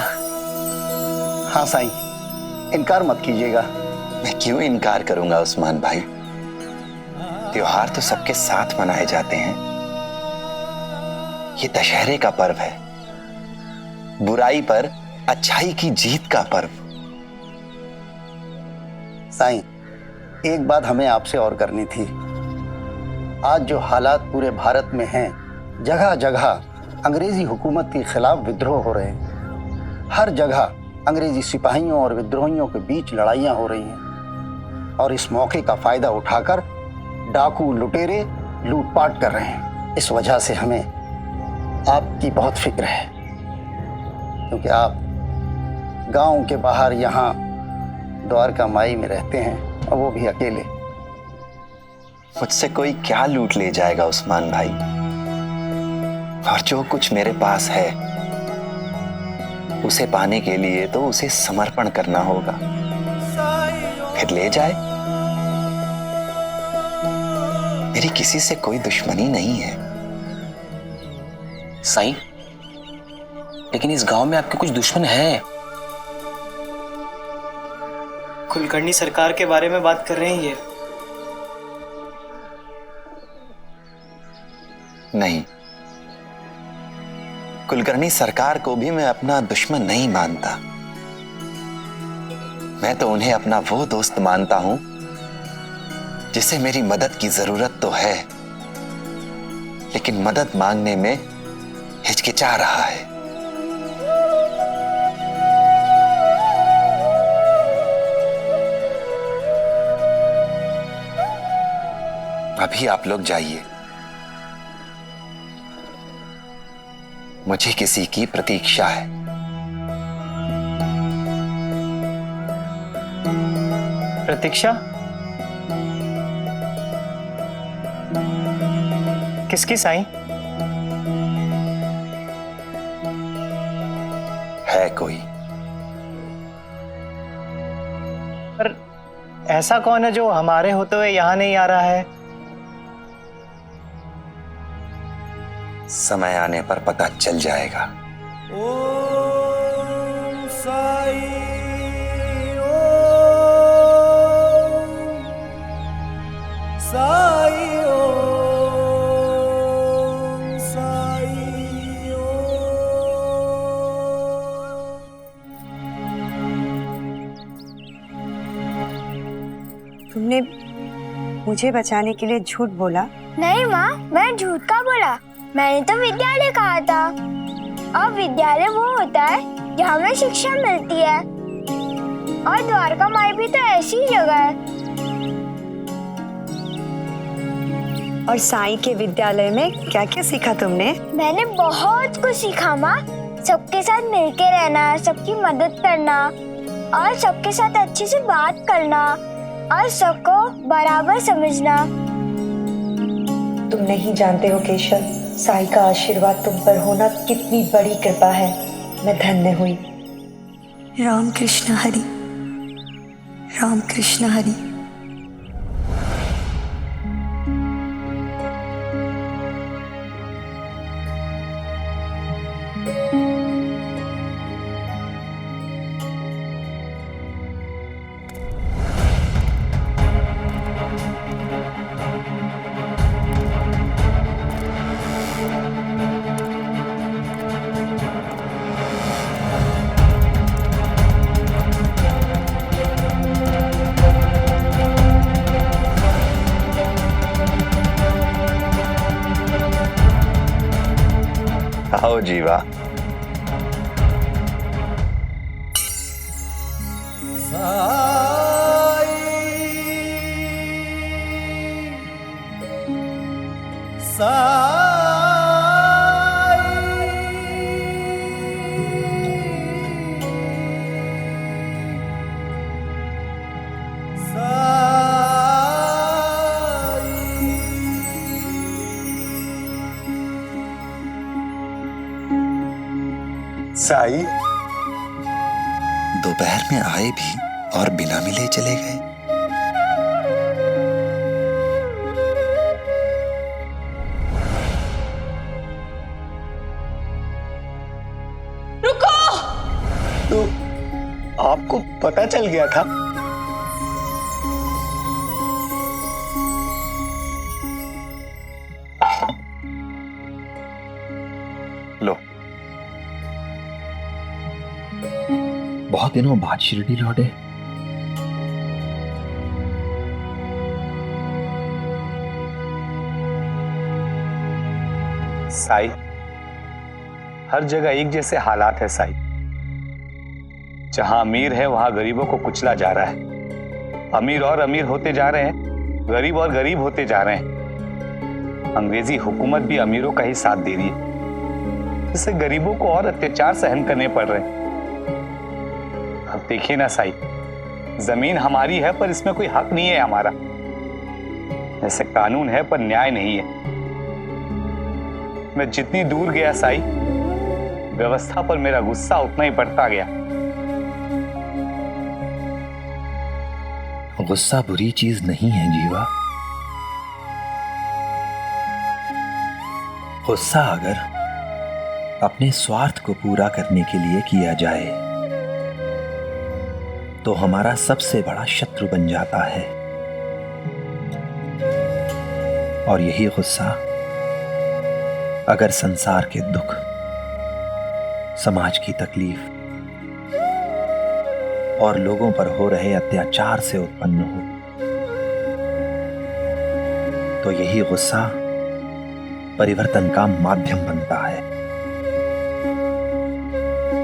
हाँ साईं, इनकार मत कीजिएगा। मैं क्यों इनकार करूंगा उस्मान भाई? त्योहार तो सबके साथ मनाए जाते हैं। ये दशहरे का पर्व है, बुराई पर अच्छाई की जीत का पर्व। साईं, एक बात हमें आपसे और करनी थी। आज जो हालात पूरे भारत में हैं, जगह जगह अंग्रेजी हुकूमत के खिलाफ विद्रोह हो रहे हैं। हर जगह अंग्रेजी सिपाहियों और विद्रोहियों के बीच लड़ाइयाँ हो रही हैं और इस मौके का फायदा उठाकर डाकू लुटेरे लूटपाट कर रहे हैं। इस वजह से हमें आपकी बहुत फिक्र है, क्योंकि आप गांव के बाहर यहाँ द्वारका माई में रहते हैं और वो भी अकेले। मुझसे कोई क्या लूट ले जाएगा उस्मान भाई? और जो कुछ मेरे पास है उसे पाने के लिए तो उसे समर्पण करना होगा। फिर ले जाए, मेरी किसी से कोई दुश्मनी नहीं है। साईं, लेकिन इस गांव में आपके कुछ दुश्मन हैं। कुलकर्णी सरकार के बारे में बात कर रहे हैं ये? नहीं, कुलकर्णी सरकार को भी मैं अपना दुश्मन नहीं मानता। मैं तो उन्हें अपना वो दोस्त मानता हूं जिसे मेरी मदद की जरूरत तो है, लेकिन मदद मांगने में हिचकिचा रहा है। अभी आप लोग जाइए, मुझे किसी की प्रतीक्षा है। प्रतीक्षा? किसकी साईं? है कोई? पर ऐसा कौन है जो हमारे होते हुए यहाँ नहीं आ रहा है? समय आने पर पता चल जाएगा। ओम साई, ओम साई, ओम साई, तुमने मुझे बचाने के लिए झूठ बोला? नहीं माँ, मैं झूठ का बोला। मैंने तो विद्यालय कहा था। और विद्यालय वो होता है जहाँ में शिक्षा मिलती है, और द्वारका माई भी तो ऐसी ही जगह है। और साईं के विद्यालय में क्या क्या सीखा तुमने? मैंने बहुत कुछ सीखा माँ। सबके साथ मिलके रहना, सबकी मदद करना, और सबके साथ अच्छे से बात करना, और सबको बराबर समझना। तुम नहीं जानते हो केशव, साईं का आशीर्वाद तुम पर होना कितनी बड़ी कृपा है। मैं धन्य हुई। राम कृष्ण हरि, राम कृष्ण हरि। आओ जीवा। साई साई दोपहर में आए भी और बिना मिले चले गए। रुको! तो आपको पता चल गया था? लो, बहुत दिनों बाद शिरडी लौटे। साई, हर जगह एक जैसे हालात है साई। जहां अमीर है वहां गरीबों को कुचला जा रहा है। अमीर और अमीर होते जा रहे हैं, गरीब और गरीब होते जा रहे हैं। अंग्रेजी हुकूमत भी अमीरों का ही साथ दे रही है, जिससे गरीबों को और अत्याचार सहन करने पड़ रहे हैं। अब देखिए ना साई, जमीन हमारी है पर इसमें कोई हक नहीं है हमारा। जैसे कानून है पर न्याय नहीं है। मैं जितनी दूर गया साई, व्यवस्था पर मेरा गुस्सा उतना ही बढ़ता गया। गुस्सा बुरी चीज नहीं है जीवा। गुस्सा अगर अपने स्वार्थ को पूरा करने के लिए किया जाए तो हमारा सबसे बड़ा शत्रु बन जाता है। और यही गुस्सा अगर संसार के दुख, समाज की तकलीफ और लोगों पर हो रहे अत्याचार से उत्पन्न हो, तो यही गुस्सा परिवर्तन का माध्यम बनता है।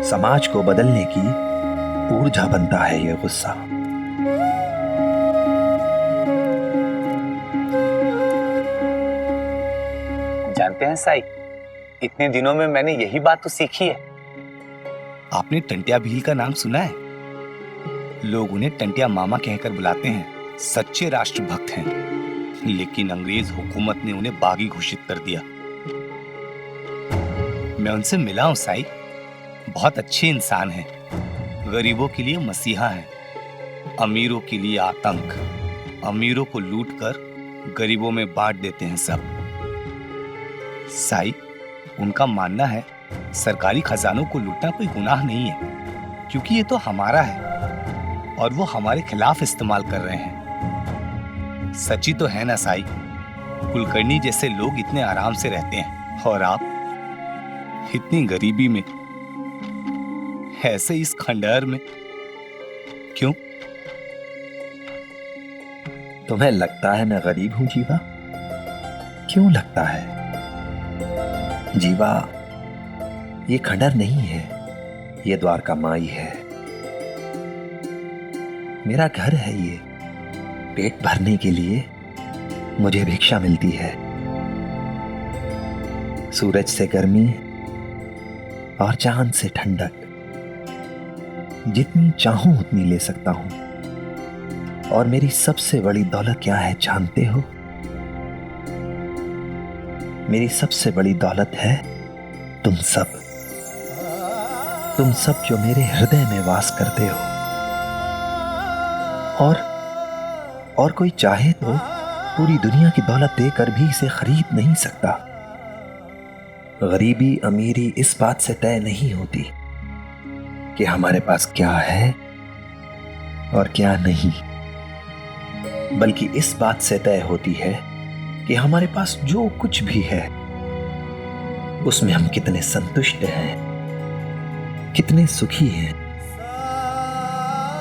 समाज को बदलने की ऊर्जा बनता है यह गुस्सा। जानते हैं साई, इतने दिनों में मैंने यही बात तो सीखी है। आपने टंटिया भील का नाम सुना है? लोग उन्हें टंटिया मामा कहकर बुलाते हैं। सच्चे राष्ट्रभक्त हैं, लेकिन अंग्रेज हुकूमत ने उन्हें बागी घोषित कर दिया। मैं उनसे मिला हूं साई, बहुत अच्छे इंसान हैं। गरीबों के लिए मसीहा हैं, अमीरों के लिए आतंक। अमीरों को लूटकर गरीबों में बांट देते हैं सब। साई, उनका मानना है सरकारी खजानों को लूटना कोई गुनाह नहीं है, क्योंकि ये तो हमारा है और वो हमारे खिलाफ इस्तेमाल कर रहे हैं। सच्ची तो है ना साई, कुलकर्णी जैसे लोग इतने आराम से रहते हैं और आप इतनी गरीबी में, ऐसे इस खंडहर में क्यों? तुम्हें लगता है मैं गरीब हूं जीवा? क्यों लगता है? जीवा, ये खंडहर नहीं है, ये द्वारका माई है। मेरा घर है ये। पेट भरने के लिए मुझे भिक्षा मिलती है। सूरज से गर्मी और चांद से ठंडक, जितनी चाहूं उतनी ले सकता हूं। और मेरी सबसे बड़ी दौलत क्या है जानते हो? मेरी सबसे बड़ी दौलत है तुम सब। तुम सब जो मेरे हृदय में वास करते हो। और कोई चाहे तो पूरी दुनिया की दौलत देकर भी इसे खरीद नहीं सकता। गरीबी अमीरी इस बात से तय नहीं होती कि हमारे पास क्या है और क्या नहीं, बल्कि इस बात से तय होती है कि हमारे पास जो कुछ भी है उसमें हम कितने संतुष्ट हैं, कितने सुखी हैं।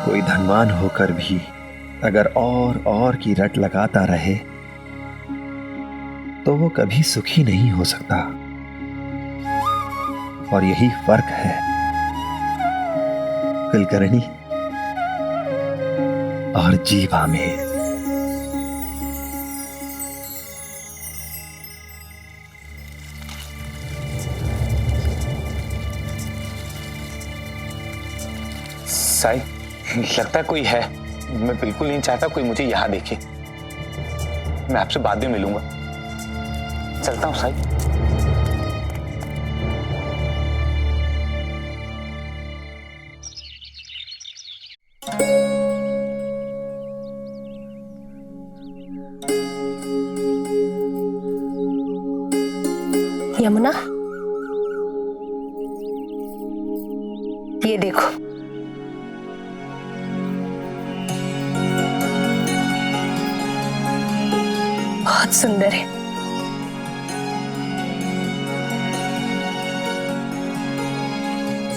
कोई धनवान होकर भी अगर और की रट लगाता रहे तो वो कभी सुखी नहीं हो सकता। और यही फर्क है कुलकर्णी और जीवा में। साई, लगता कोई है। मैं बिल्कुल नहीं चाहता कोई मुझे यहां देखे। मैं आपसे बाद में मिलूंगा। चलता हूं साई। यमुना, ये देखो। बहुत सुंदर है।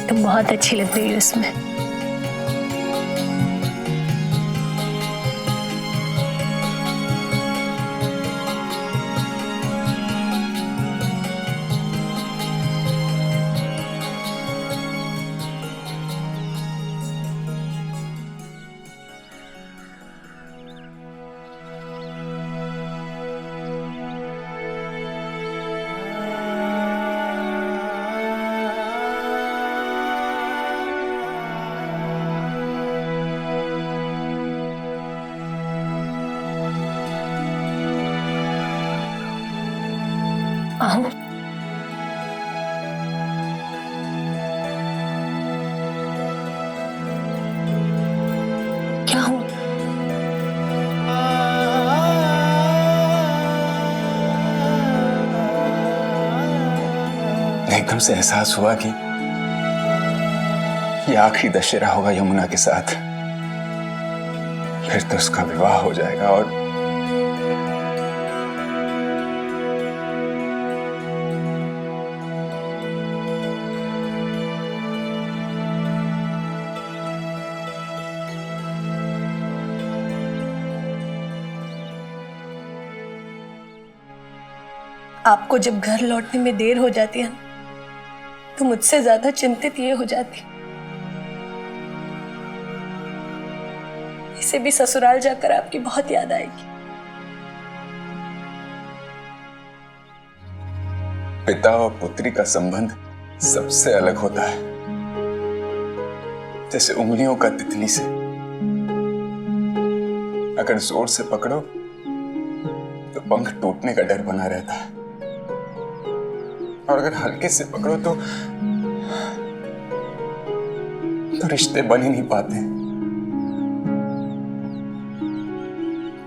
तुम बहुत अच्छी लग रही हो इसमें। आओ। क्या हो? एकदम से एहसास हुआ कि ये आखिरी दशहरा होगा यमुना के साथ। फिर तो उसका विवाह हो जाएगा और आपको जब घर लौटने में देर हो जाती है तो मुझसे ज्यादा चिंतित ये हो जाती। इसे भी ससुराल जाकर आपकी बहुत याद आएगी। पिता और पुत्री का संबंध सबसे अलग होता है, जैसे उंगलियों का तितली से। अगर जोर से पकड़ो तो पंख टूटने का डर बना रहता है, और अगर हल्के से पकड़ो तो रिश्ते बन ही नहीं पाते।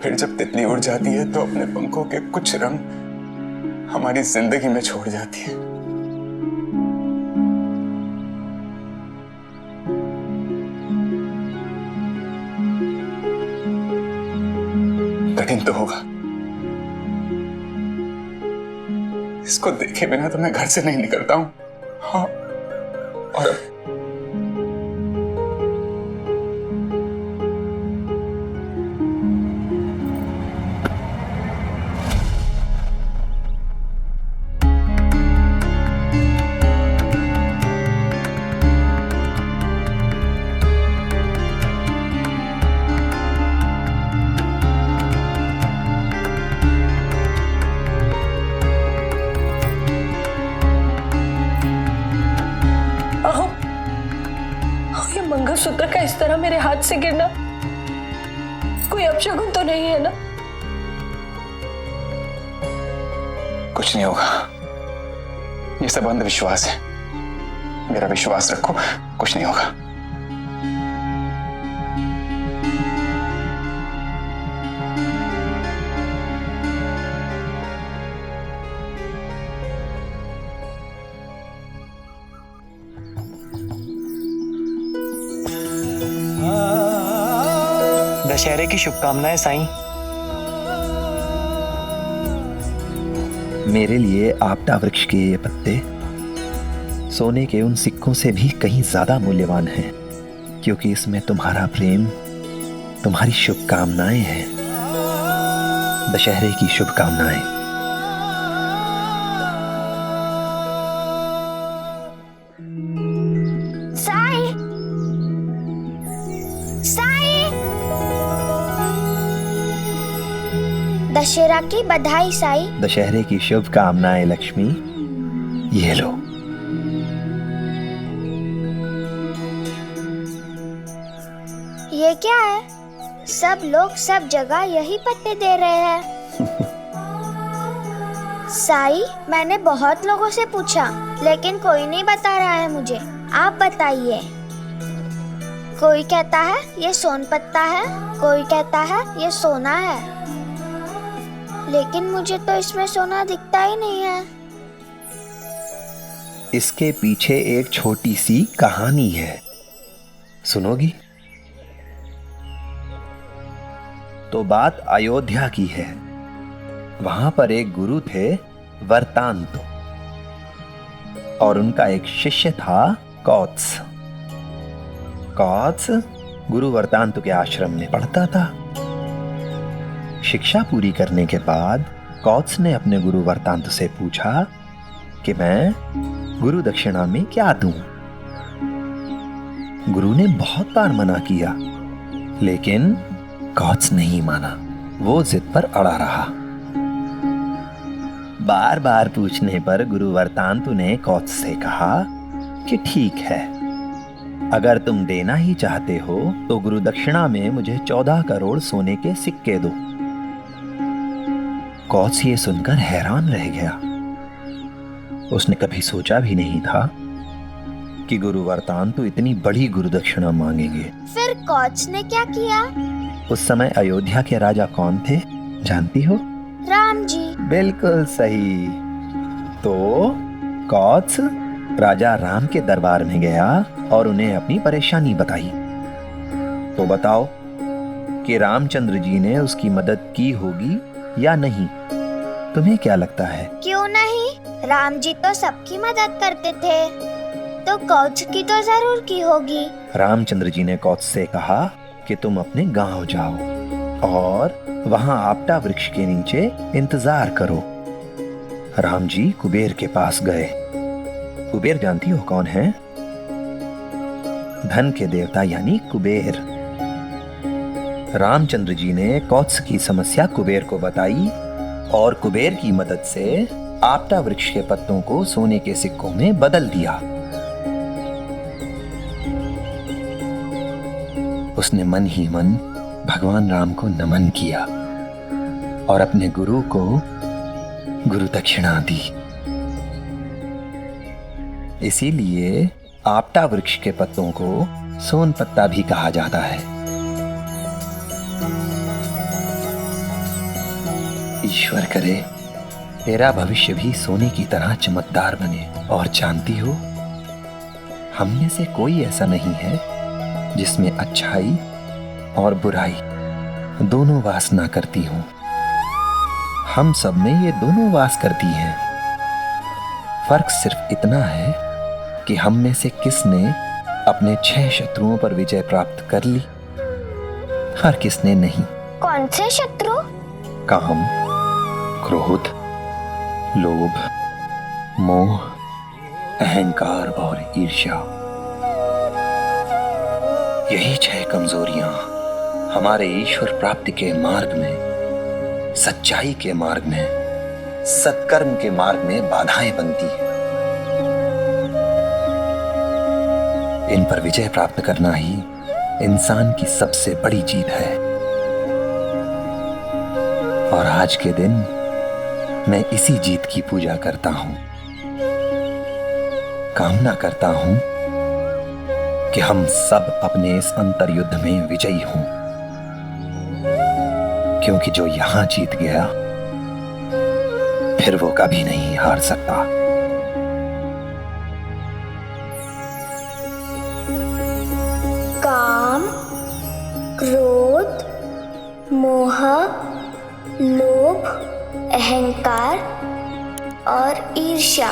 फिर जब तितली उड़ जाती है तो अपने पंखों के कुछ रंग हमारी जिंदगी में छोड़ जाती है। कठिन तो होगा, इसको देखे बिना तो मैं घर से नहीं निकलता हूं। हाँ, और अब मंगलसूत्र का इस तरह मेरे हाथ से गिरना कोई अपशगुन तो नहीं है ना? कुछ नहीं होगा, ये सब अंधविश्वास है। मेरा विश्वास रखो, कुछ नहीं होगा। दशहरे की शुभकामनाएं साईं। मेरे लिए आपदा वृक्ष के ये पत्ते सोने के उन सिक्कों से भी कहीं ज्यादा मूल्यवान हैं, क्योंकि इसमें तुम्हारा प्रेम, तुम्हारी शुभकामनाएं हैं। दशहरे की शुभकामनाएं। साईं, साईं, दशहरा की बधाई साईं। दशहरे की शुभकामनाएं लक्ष्मी, ये लो। ये क्या है? सब लोग सब जगह यही पत्ते दे रहे हैं। साईं, मैंने बहुत लोगों से पूछा लेकिन कोई नहीं बता रहा है मुझे। आप बताइए। कोई कहता है ये सोन पत्ता है, कोई कहता है ये सोना है, लेकिन मुझे तो इसमें सोना दिखता ही नहीं है। इसके पीछे एक छोटी सी कहानी है, सुनोगी? तो बात अयोध्या की है। वहां पर एक गुरु थे वर्तांतु और उनका एक शिष्य था कौत्स। कौत्स गुरु वर्तांतु के आश्रम में पढ़ता था। शिक्षा पूरी करने के बाद कौत्स ने अपने गुरु वर्तांतु से पूछा कि मैं गुरु दक्षिणा में क्या दूं? गुरु ने बहुत बार मना किया, लेकिन कौत्स नहीं माना। वो जिद पर अड़ा रहा। बार बार पूछने पर गुरु वर्तांतु ने कौत्स से कहा कि ठीक है, अगर तुम देना ही चाहते हो तो गुरु दक्षिणा में मुझे 14 करोड़ सोने के सिक्के दो। कौत्स ये सुनकर हैरान रह गया। उसने कभी सोचा भी नहीं था कि गुरु वर्तांतु इतनी बड़ी गुरु दक्षिणा मांगेंगे। फिर कौत्स ने क्या किया? उस समय अयोध्या के राजा कौन थे, जानती हो? राम जी। बिल्कुल सही। तो कौत्स राजा राम के दरबार में गया और उन्हें अपनी परेशानी बताई। तो बताओ कि रामचंद्र जी ने उसकी मदद की होगी या नहीं? तुम्हें क्या लगता है? क्यों नहीं, राम जी तो सबकी मदद करते थे, तो कौत्स की तो जरूर की होगी। रामचंद्र जी ने कौत्स से कहा कि तुम अपने गांव जाओ और वहां आपटा वृक्ष के नीचे इंतजार करो। राम जी कुबेर के पास गए। कुबेर जानती हो कौन है? धन के देवता यानी कुबेर। रामचंद्र जी ने कौत्स की समस्या कुबेर को बताई और कुबेर की मदद से आपटा वृक्ष के पत्तों को सोने के सिक्कों में बदल दिया। उसने मन ही मन भगवान राम को नमन किया और अपने गुरु को गुरु दक्षिणा दी। इसीलिए आपटा वृक्ष के पत्तों को सोन पत्ता भी कहा जाता है। ईश्वर करे तेरा भविष्य भी सोने की तरह चमकदार बने। और जानती हो, हम में से कोई ऐसा नहीं है जिसमें अच्छाई और बुराई दोनों वास ना करती हूं। हम सब में ये दोनों वास करती हैं। फर्क सिर्फ इतना है कि हम में से किसने अपने 6 शत्रुओं पर विजय प्राप्त कर ली, हर किसने नहीं। कौन से शत्रु? काम, क्रोध, लोभ, मोह, अहंकार और ईर्ष्या। यही 6 कमजोरियां हमारे ईश्वर प्राप्ति के मार्ग में, सच्चाई के मार्ग में, सत्कर्म के मार्ग में बाधाएं बनती हैं। इन पर विजय प्राप्त करना ही इंसान की सबसे बड़ी जीत है। और आज के दिन मैं इसी जीत की पूजा करता हूं। कामना करता हूं कि हम सब अपने इस अंतर्युद्ध में विजयी हों, क्योंकि जो यहां जीत गया फिर वो कभी नहीं हार सकता। काम, क्रोध, मोह, लोभ, अहंकार और ईर्ष्या।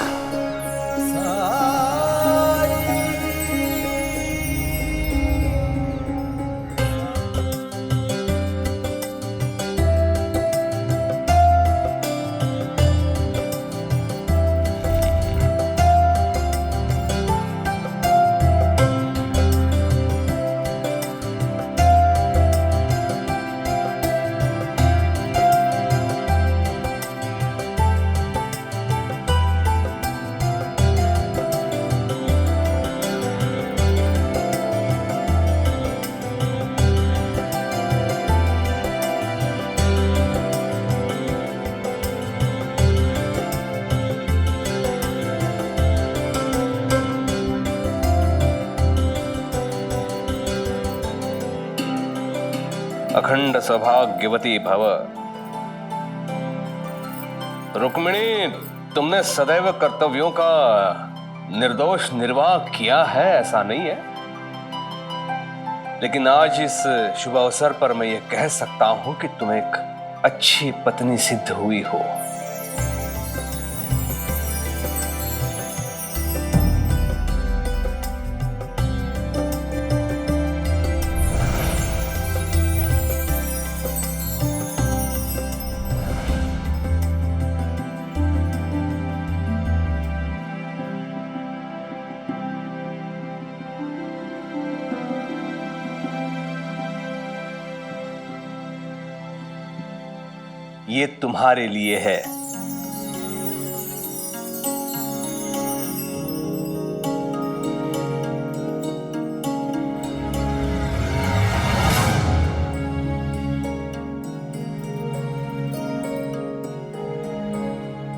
अखंड सौभाग्यवती भव। रुक्मिणी, तुमने सदैव कर्तव्यों का निर्दोष निर्वाह किया है, ऐसा नहीं है, लेकिन आज इस शुभ अवसर पर मैं ये कह सकता हूं कि तुम एक अच्छी पत्नी सिद्ध हुई हो। ये तुम्हारे लिए है।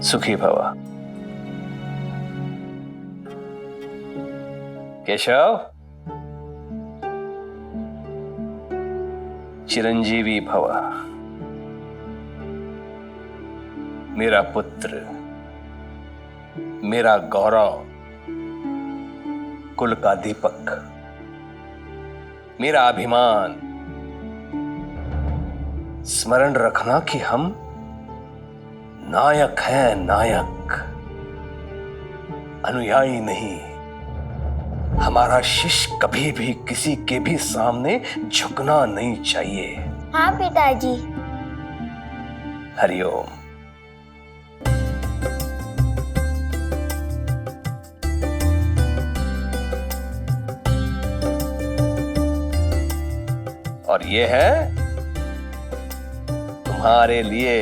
सुखी भव। केशव, चिरंजीवी भव। मेरा पुत्र, मेरा गौरव, कुल का दीपक, मेरा अभिमान। स्मरण रखना कि हम नायक हैं, नायक, अनुयायी नहीं। हमारा शिष्य कभी भी किसी के भी सामने झुकना नहीं चाहिए। हाँ पिताजी। हरिओम। और ये है तुम्हारे लिए।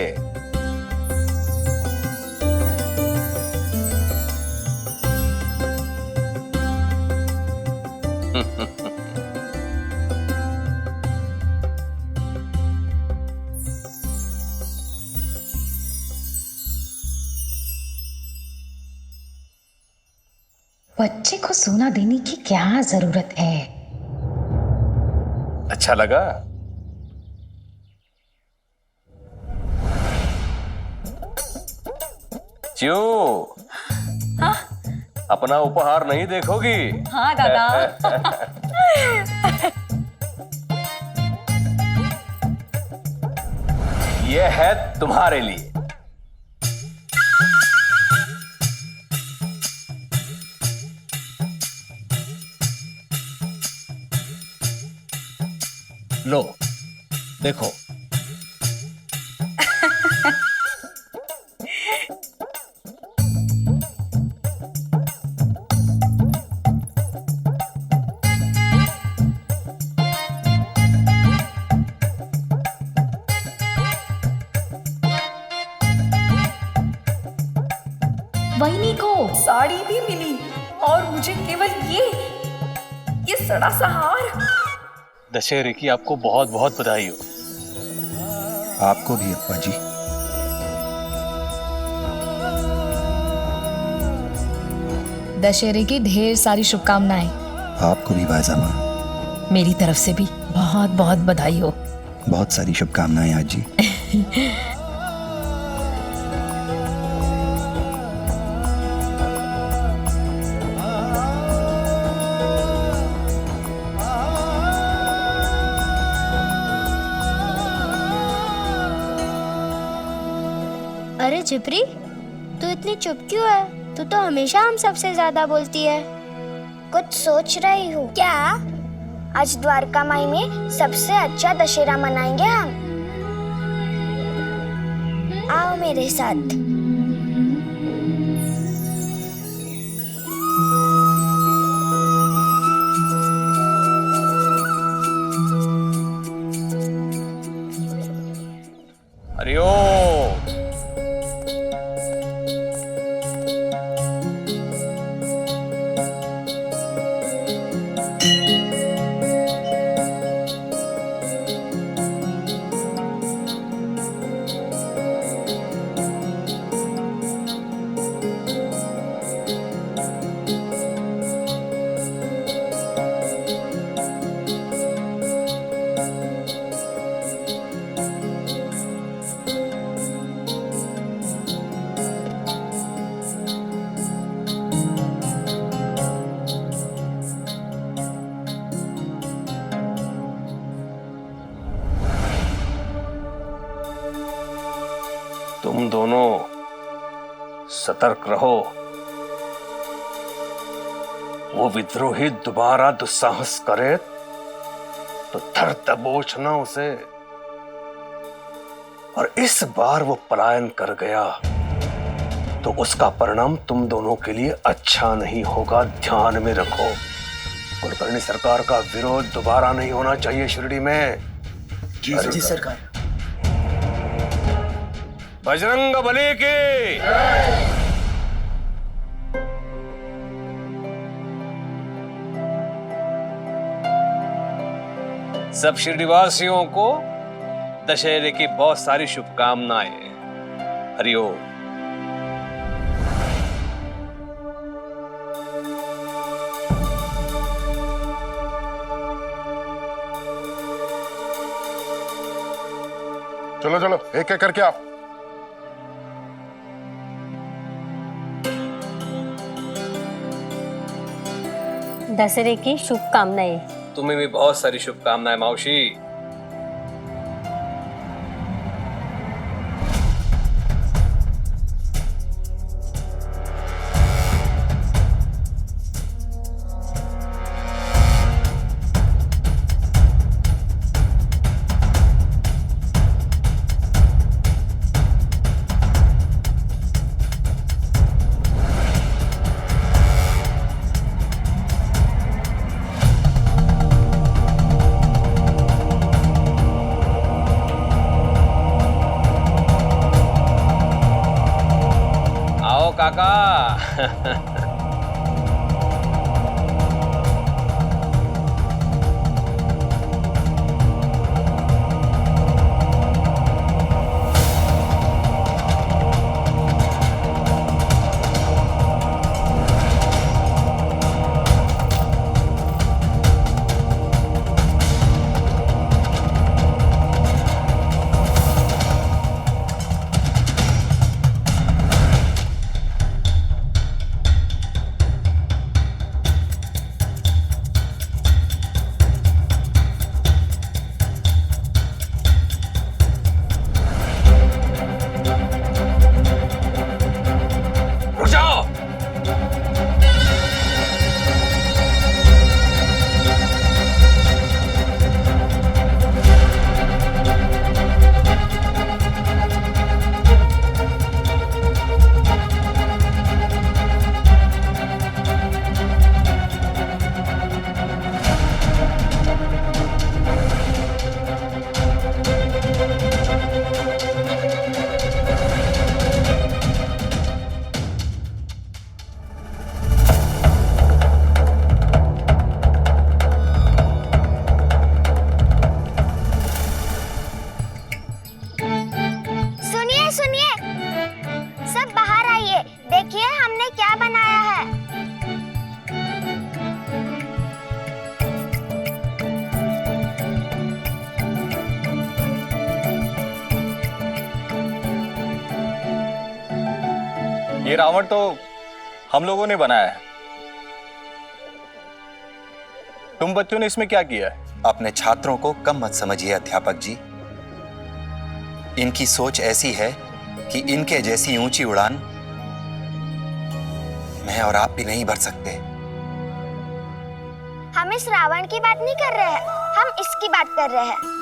बच्चे को सोना देने की क्या जरूरत है? अच्छा लगा? क्यों? हाँ? अपना उपहार नहीं देखोगी? हाँ दादा। यह है तुम्हारे लिए। लो देखो। वहीनी को साड़ी भी मिली और मुझे केवल ये सड़ा सा हार। दशहरे की आपको बहुत बहुत बधाई हो। आपको भी अप्पा जी। दशहरे की ढेर सारी शुभकामनाएं। आपको भी भाईजामा। मेरी तरफ से भी बहुत बहुत बधाई हो। बहुत सारी शुभकामनाएं आज जी। अरे झिपरी, तू इतनी चुप क्यों है? तू तो हमेशा हम सबसे ज्यादा बोलती है। कुछ सोच रही हूँ क्या? आज द्वारका माई में सबसे अच्छा दशहरा मनाएंगे हम। आओ मेरे साथ। हरिओम। तुम दोनों सतर्क रहो। वो विद्रोही दोबारा दुस्साहस करे तो धर दबोचना उसे। और इस बार वो पलायन कर गया तो उसका परिणाम तुम दोनों के लिए अच्छा नहीं होगा, ध्यान में रखो। कुलकर्णी सरकार का विरोध दोबारा नहीं होना चाहिए शिरडी में। जी सरकार। बजरंग बली की। सब शिरडीवासियों को दशहरे की बहुत सारी शुभकामनाएं। हरिओम। चलो चलो एक एक करके आप। दशहरे की शुभकामनाएं। तुम्हें भी बहुत सारी शुभकामनाएं मौसी। काका। ये रावण तो हम लोगों ने बनाया है। तुम बच्चों ने इसमें क्या किया है? अपने छात्रों को कम मत समझिए अध्यापक जी। इनकी सोच ऐसी है कि इनके जैसी ऊंची उड़ान मैं और आप भी नहीं भर सकते। हम इस रावण की बात नहीं कर रहे हैं, हम इसकी बात कर रहे हैं।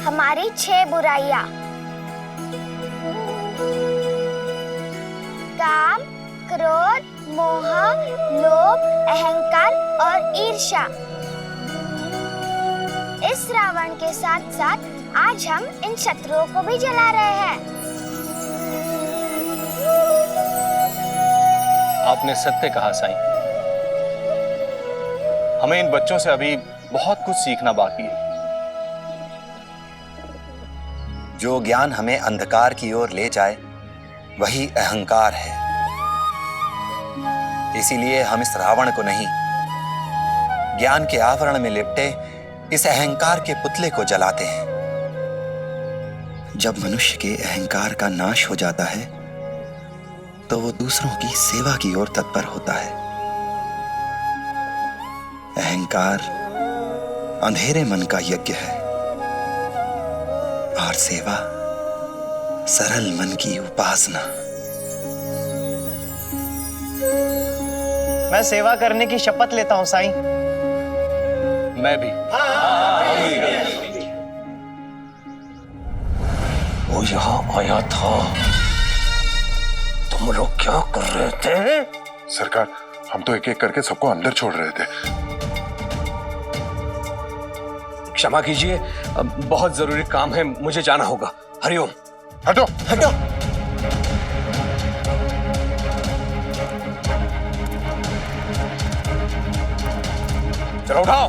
हमारी 6 बुराइयां: काम, क्रोध, मोह, लोभ, अहंकार और ईर्ष्या। इस रावण के साथ साथ आज हम इन शत्रुओं को भी जला रहे हैं। आपने सत्य कहा साईं। हमें इन बच्चों से अभी बहुत कुछ सीखना बाकी है। जो ज्ञान हमें अंधकार की ओर ले जाए वही अहंकार है। इसीलिए हम इस रावण को नहीं, ज्ञान के आवरण में लिपटे इस अहंकार के पुतले को जलाते हैं। जब मनुष्य के अहंकार का नाश हो जाता है तो वो दूसरों की सेवा की ओर तत्पर होता है। अहंकार अंधेरे मन का यज्ञ है और सेवा सरल मन की उपासना। मैं सेवा करने की शपथ लेता हूं साईं। मैं भी। वो यहाँ आया था, तुम लोग क्या कर रहे थे? सरकार, हम तो एक एक करके सबको अंदर छोड़ रहे थे। क्षमा कीजिए, बहुत जरूरी काम है, मुझे जाना होगा। हरिओम। हटो हटो। चलो उठाओ।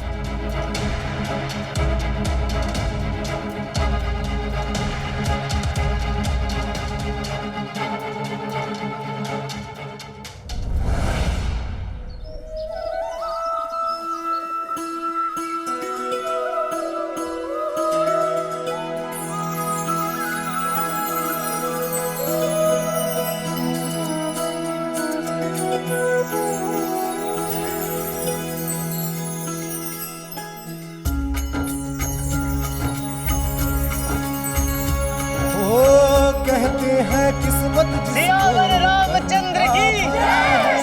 किस्मत सियावर रामचंद्र की,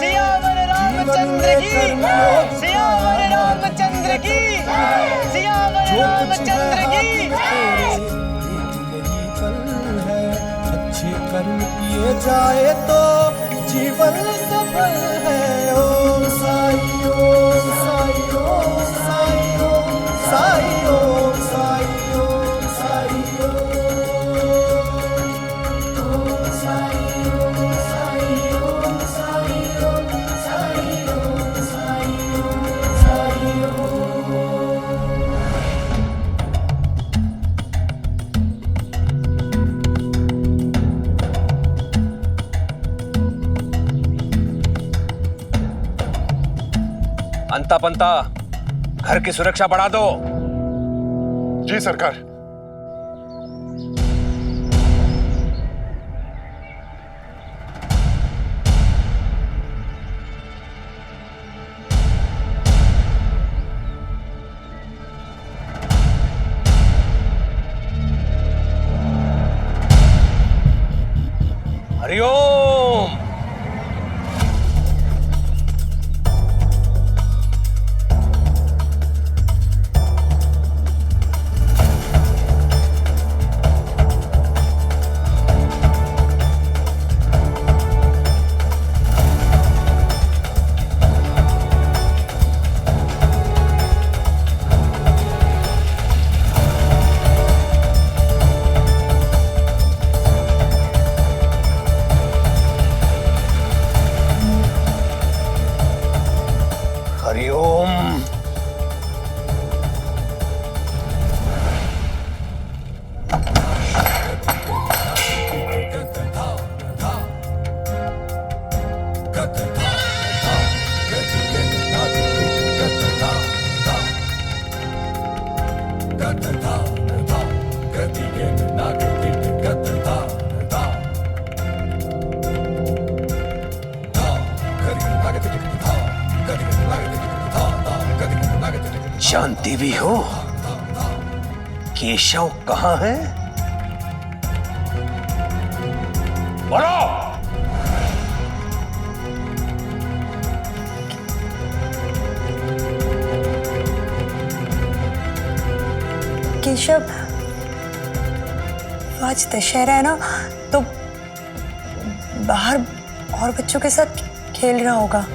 सियावर रामचंद्र की, सियावर रामचंद्र की, सियावर रामचंद्र की। यही पल है, अच्छे कर्म किए जाए तो जीवन सफल है। ओम साई ओम साई ओम साई ओम साई ओम साई ओम साई अंता पंता घर की सुरक्षा बढ़ा दो। जी सरकार। हरिओम। हरिओम। जानती भी हो केशव कहाँ है? बोलो। केशव, आज दशहरा है ना, तो बाहर और बच्चों के साथ खेल रहा होगा।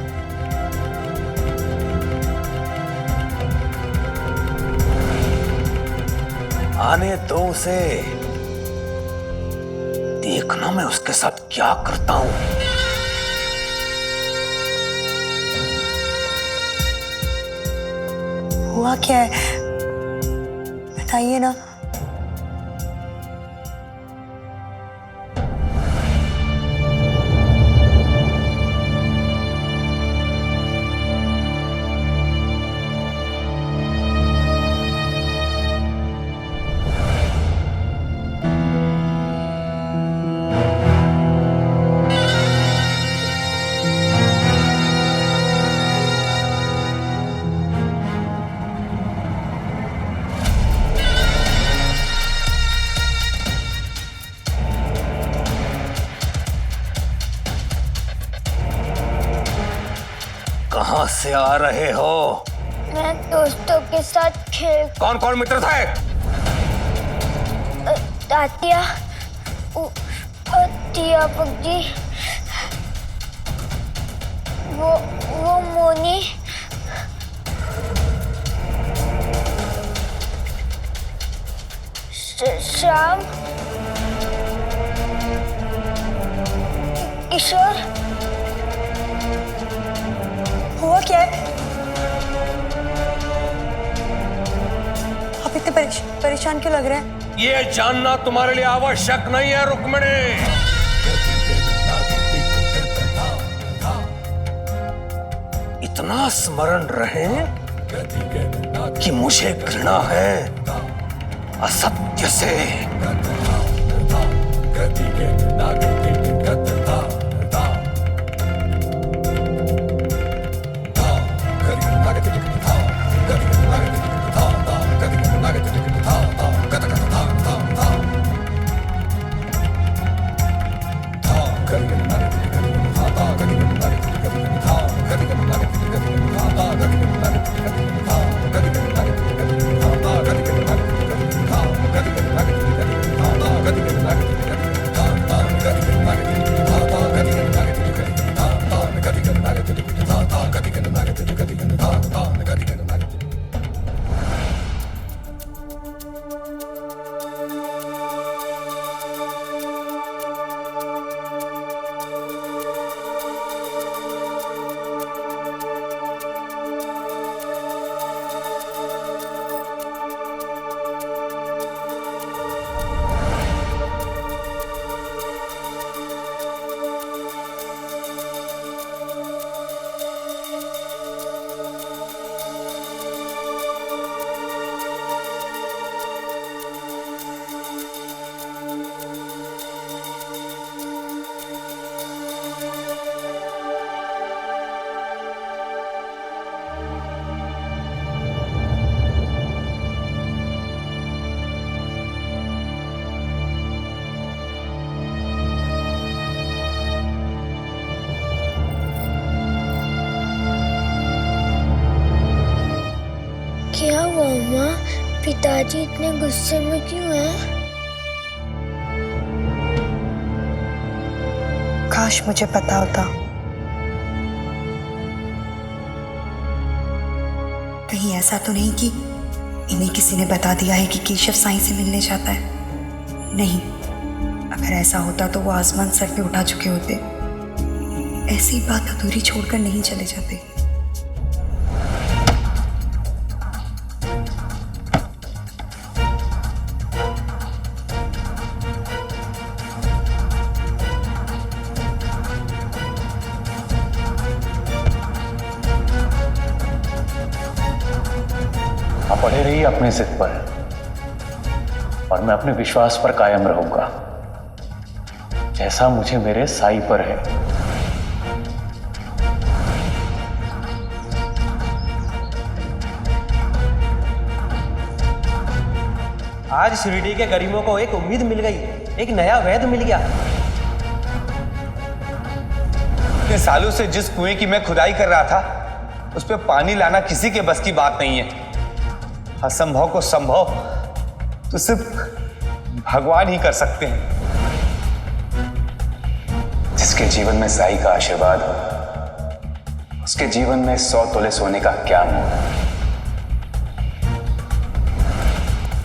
आने दो उसे, देखना मैं उसके साथ क्या करता हूं। हुआ क्या है, बताइए ना। से आ रहे हो? मैं दोस्तों के साथ खेल। कौन कौन मित्र थे? तात्या, टिया पगजी, वो मोनी, श्याम, ईश्वर। हुआ क्या है? आप इतने परेशान क्यों लग रहे हैं? ये जानना तुम्हारे लिए आवश्यक नहीं है रुक्मिणी। इतना स्मरण रहे कि मुझे घृणा है असत्य से। क्या हुआ माँ? पिताजी इतने गुस्से में क्यों हैं? काश मुझे पता होता। कहीं ऐसा तो नहीं कि इन्हें किसी ने बता दिया है कि केशव साईं से मिलने जाता है? नहीं, अगर ऐसा होता तो वो आसमान सर पे उठा चुके होते। ऐसी बात अधूरी छोड़कर नहीं चले जाते। आप पड़े रहिए अपने जिद पर और मैं अपने विश्वास पर कायम रहूंगा, जैसा मुझे मेरे साईं पर है। आज शिरडी के गरीबों को एक उम्मीद मिल गई, एक नया वैध मिल गया। इतने सालों से जिस कुएं की मैं खुदाई कर रहा था उस पे पानी लाना किसी के बस की बात नहीं है। असंभव को संभव तो सिर्फ भगवान ही कर सकते हैं। जिसके जीवन में साईं का आशीर्वाद हो, उसके जीवन में 100 तोले सोने का क्या मोल है।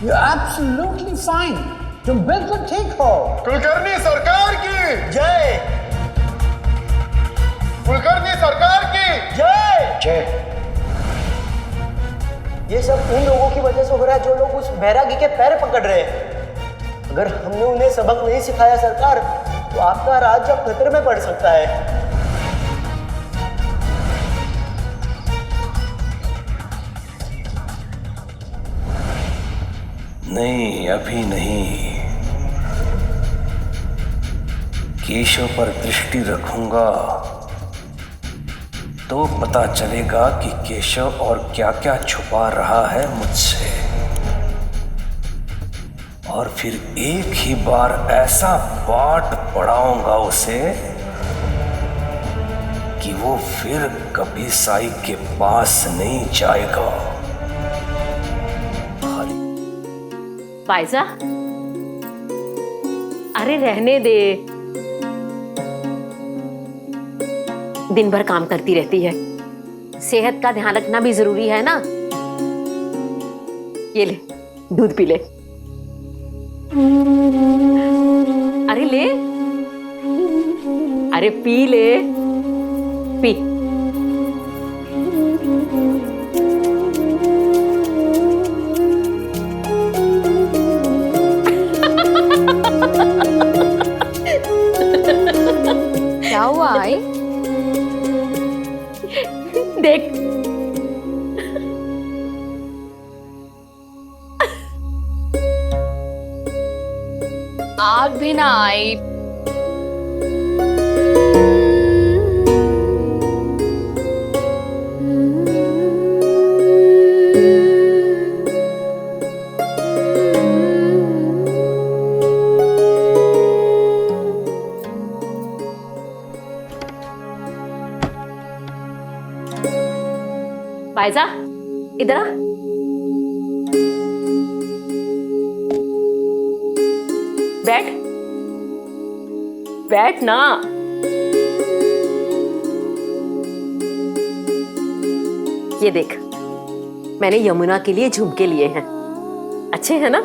You're absolutely fine. तुम बिल्कुल ठीक हो। कुलकर्णी सरकार की जय। कुलकर्णी सरकार की जय। जय। ये सब उन लोगों की वजह से हो रहा है जो लोग उस बैरागी के पैर पकड़ रहे हैं। अगर हमने उन्हें सबक नहीं सिखाया सरकार, तो आपका राज्य खतरे में पड़ सकता है। नहीं, अभी नहीं। केशव पर दृष्टि रखूंगा तो पता चलेगा कि केशव और क्या क्या छुपा रहा है मुझसे, और फिर एक ही बार ऐसा पाठ पढ़ाऊंगा उसे कि वो फिर कभी साई के पास नहीं जाएगा। फायजा, अरे रहने दे, दिन भर काम करती रहती है, सेहत का ध्यान रखना भी जरूरी है ना। ये ले, दूध पी ले। अरे ले, अरे पी ले, पी। क्या हुआ आई? देख, आग भी ना आई। फायजा, इधर आ। बैठ, बैठ ना। ये देख, मैंने यमुना के लिए झुमके लिए हैं, अच्छे हैं ना?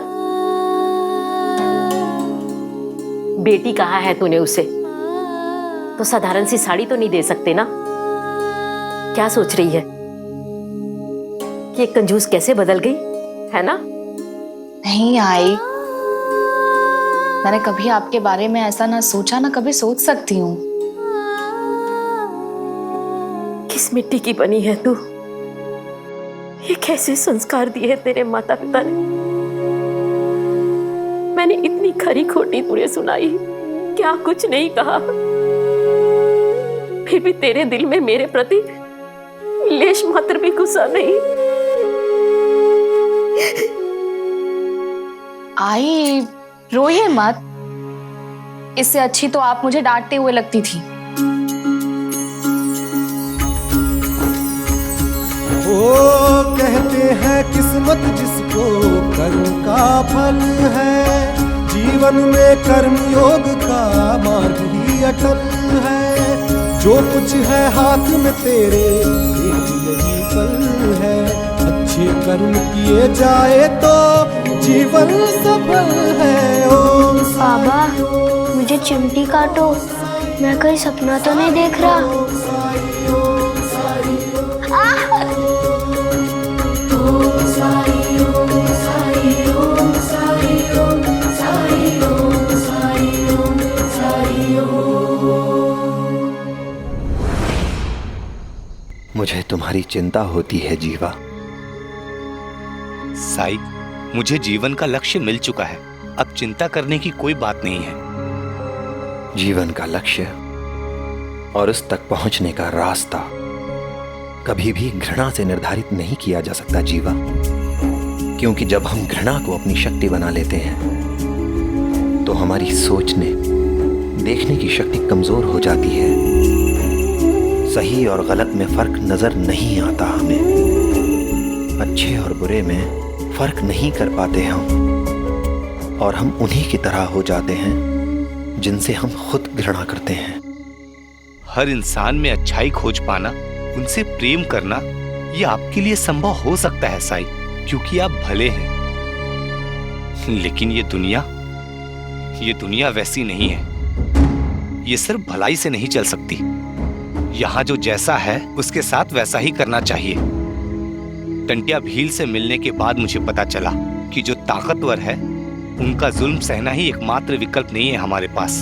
बेटी कहा है तूने उसे, तो साधारण सी साड़ी तो नहीं दे सकते ना? क्या सोच रही है कि एक कंजूस कैसे बदल गई, है ना? नहीं आई, मैंने कभी आपके बारे में ऐसा ना सोचा, ना कभी सोच सकती हूँ। किस मिट्टी की बनी है तू? ये कैसे संस्कार दिए तेरे माता पिता ने? मैंने इतनी खरी खोटी तुझे सुनाई, क्या कुछ नहीं कहा, फिर भी तेरे दिल में मेरे प्रति लेश मात्र भी गुस्सा नहीं। आई, रोइए मत, इससे अच्छी तो आप मुझे डांटते हुए लगती थी। वो कहते हैं किस्मत जिसको कर्म का फल है, जीवन में कर्म योग का मार्ग ही अटल है। जो कुछ है हाथ में तेरे यही पल है, अच्छे कर्म किए जाए तो जीवन सफल है। ओम बाबा, मुझे चिमटी काटो, मैं कोई सपना तो नहीं देख रहा। मुझे तुम्हारी चिंता होती है जीवा। साई, मुझे जीवन का लक्ष्य मिल चुका है, अब चिंता करने की कोई बात नहीं है। जीवन का लक्ष्य और उस तक पहुंचने का रास्ता कभी भी घृणा से निर्धारित नहीं किया जा सकता जीवा, क्योंकि जब हम घृणा को अपनी शक्ति बना लेते हैं तो हमारी सोचने, देखने की शक्ति कमजोर हो जाती है। सही और गलत में फर्क नजर नहीं आता हमें, अच्छे और बुरे में फर्क नहीं कर पाते हम, और हम उन्हीं की तरह हो जाते हैं जिनसे हम खुद घृणा करते हैं। हर इंसान में अच्छाई खोज पाना, उनसे प्रेम करना, ये आपके लिए संभव हो सकता है साई, क्योंकि आप भले हैं। लेकिन ये दुनिया वैसी नहीं है। ये सिर्फ भलाई से नहीं चल सकती। यहाँ जो जैसा है उसके साथ वैसा ही करना चाहिए। टंटिया भील से मिलने के बाद मुझे पता चला कि जो ताकतवर है उनका जुल्म सहना ही एकमात्र विकल्प नहीं है हमारे पास।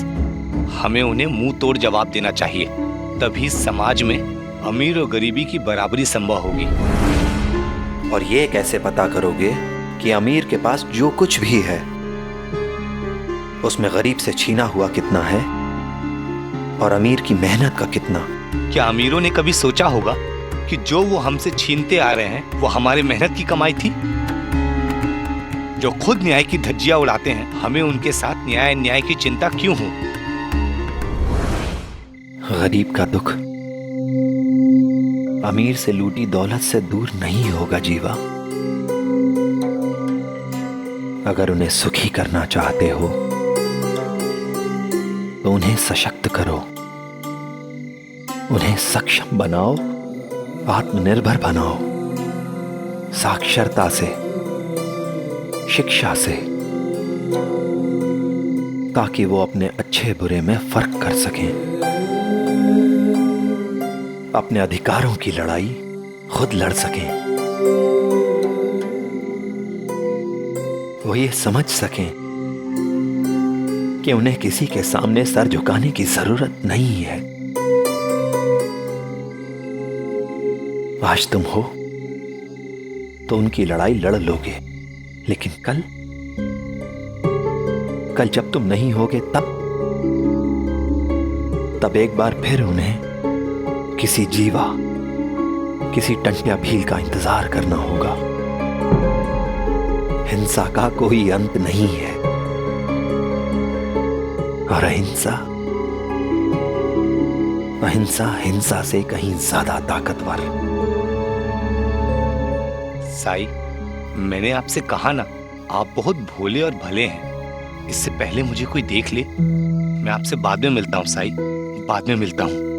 हमें उन्हें मुंह तोड़ जवाब देना चाहिए, तभी समाज में अमीर और गरीबी की बराबरी संभव होगी। और ये कैसे पता करोगे कि अमीर के पास जो कुछ भी है उसमें गरीब से छीना हुआ कितना है और अमीर की मेहनत का कितना? क्या अमीरों ने कभी सोचा होगा कि जो वो हमसे छीनते आ रहे हैं वो हमारे मेहनत की कमाई थी? जो खुद न्याय की धज्जियां उड़ाते हैं, हमें उनके साथ न्याय की चिंता क्यों हो? गरीब का दुख अमीर से लूटी दौलत से दूर नहीं होगा जीवा। अगर उन्हें सुखी करना चाहते हो तो उन्हें सशक्त करो, उन्हें सक्षम बनाओ, आत्मनिर्भर बनाओ, साक्षरता से, शिक्षा से, ताकि वो अपने अच्छे बुरे में फर्क कर सकें, अपने अधिकारों की लड़ाई खुद लड़ सकें, वो ये समझ सकें कि उन्हें किसी के सामने सर झुकाने की जरूरत नहीं है। आज तुम हो तो उनकी लड़ाई लड़ लोगे, लेकिन कल जब तुम नहीं होगे तब एक बार फिर उन्हें किसी जीवा, किसी टंट्या भील का इंतजार करना होगा। हिंसा का कोई अंत नहीं है और अहिंसा हिंसा से कहीं ज्यादा ताकतवर। साई, मैंने आपसे कहा ना, आप बहुत भोले और भले हैं। इससे पहले मुझे कोई देख ले, मैं आपसे बाद में मिलता हूँ साई, बाद में मिलता हूँ।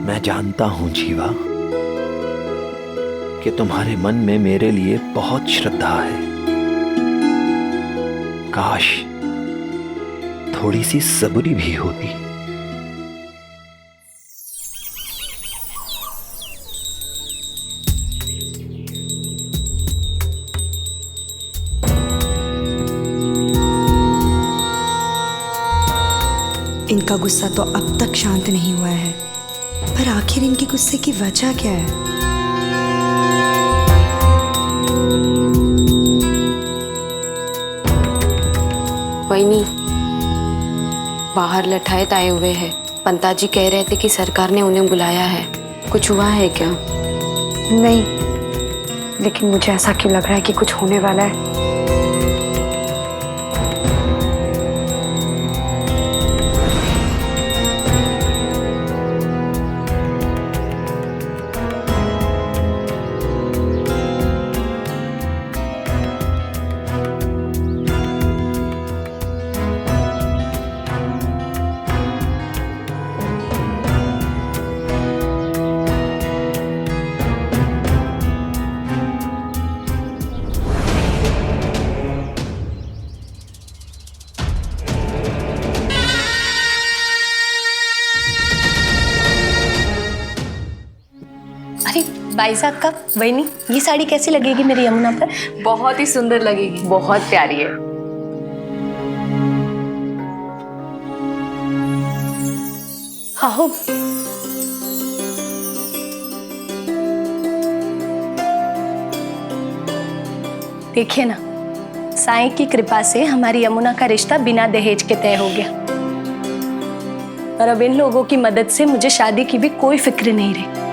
मैं जानता हूं जीवा कि तुम्हारे मन में मेरे लिए बहुत श्रद्धा है। काश थोड़ी सी सबूरी भी होती। इनका गुस्सा तो अब तक शांत नहीं हुआ है, पर आखिर इनके गुस्से की वजह क्या है? वहीनी, बाहर लठायत आए हुए हैं। पंताजी कह रहे थे कि सरकार ने उन्हें बुलाया है। कुछ हुआ है क्या? नहीं, लेकिन मुझे ऐसा क्यों लग रहा है कि कुछ होने वाला है। भाई साहब का वहीनी, ये साड़ी कैसी लगेगी मेरी यमुना पर? बहुत ही सुंदर लगेगी, बहुत प्यारी है। आओ। देखिए ना, साईं की कृपा से हमारी यमुना का रिश्ता बिना दहेज के तय हो गया और अब इन लोगों की मदद से मुझे शादी की भी कोई फिक्र नहीं रही।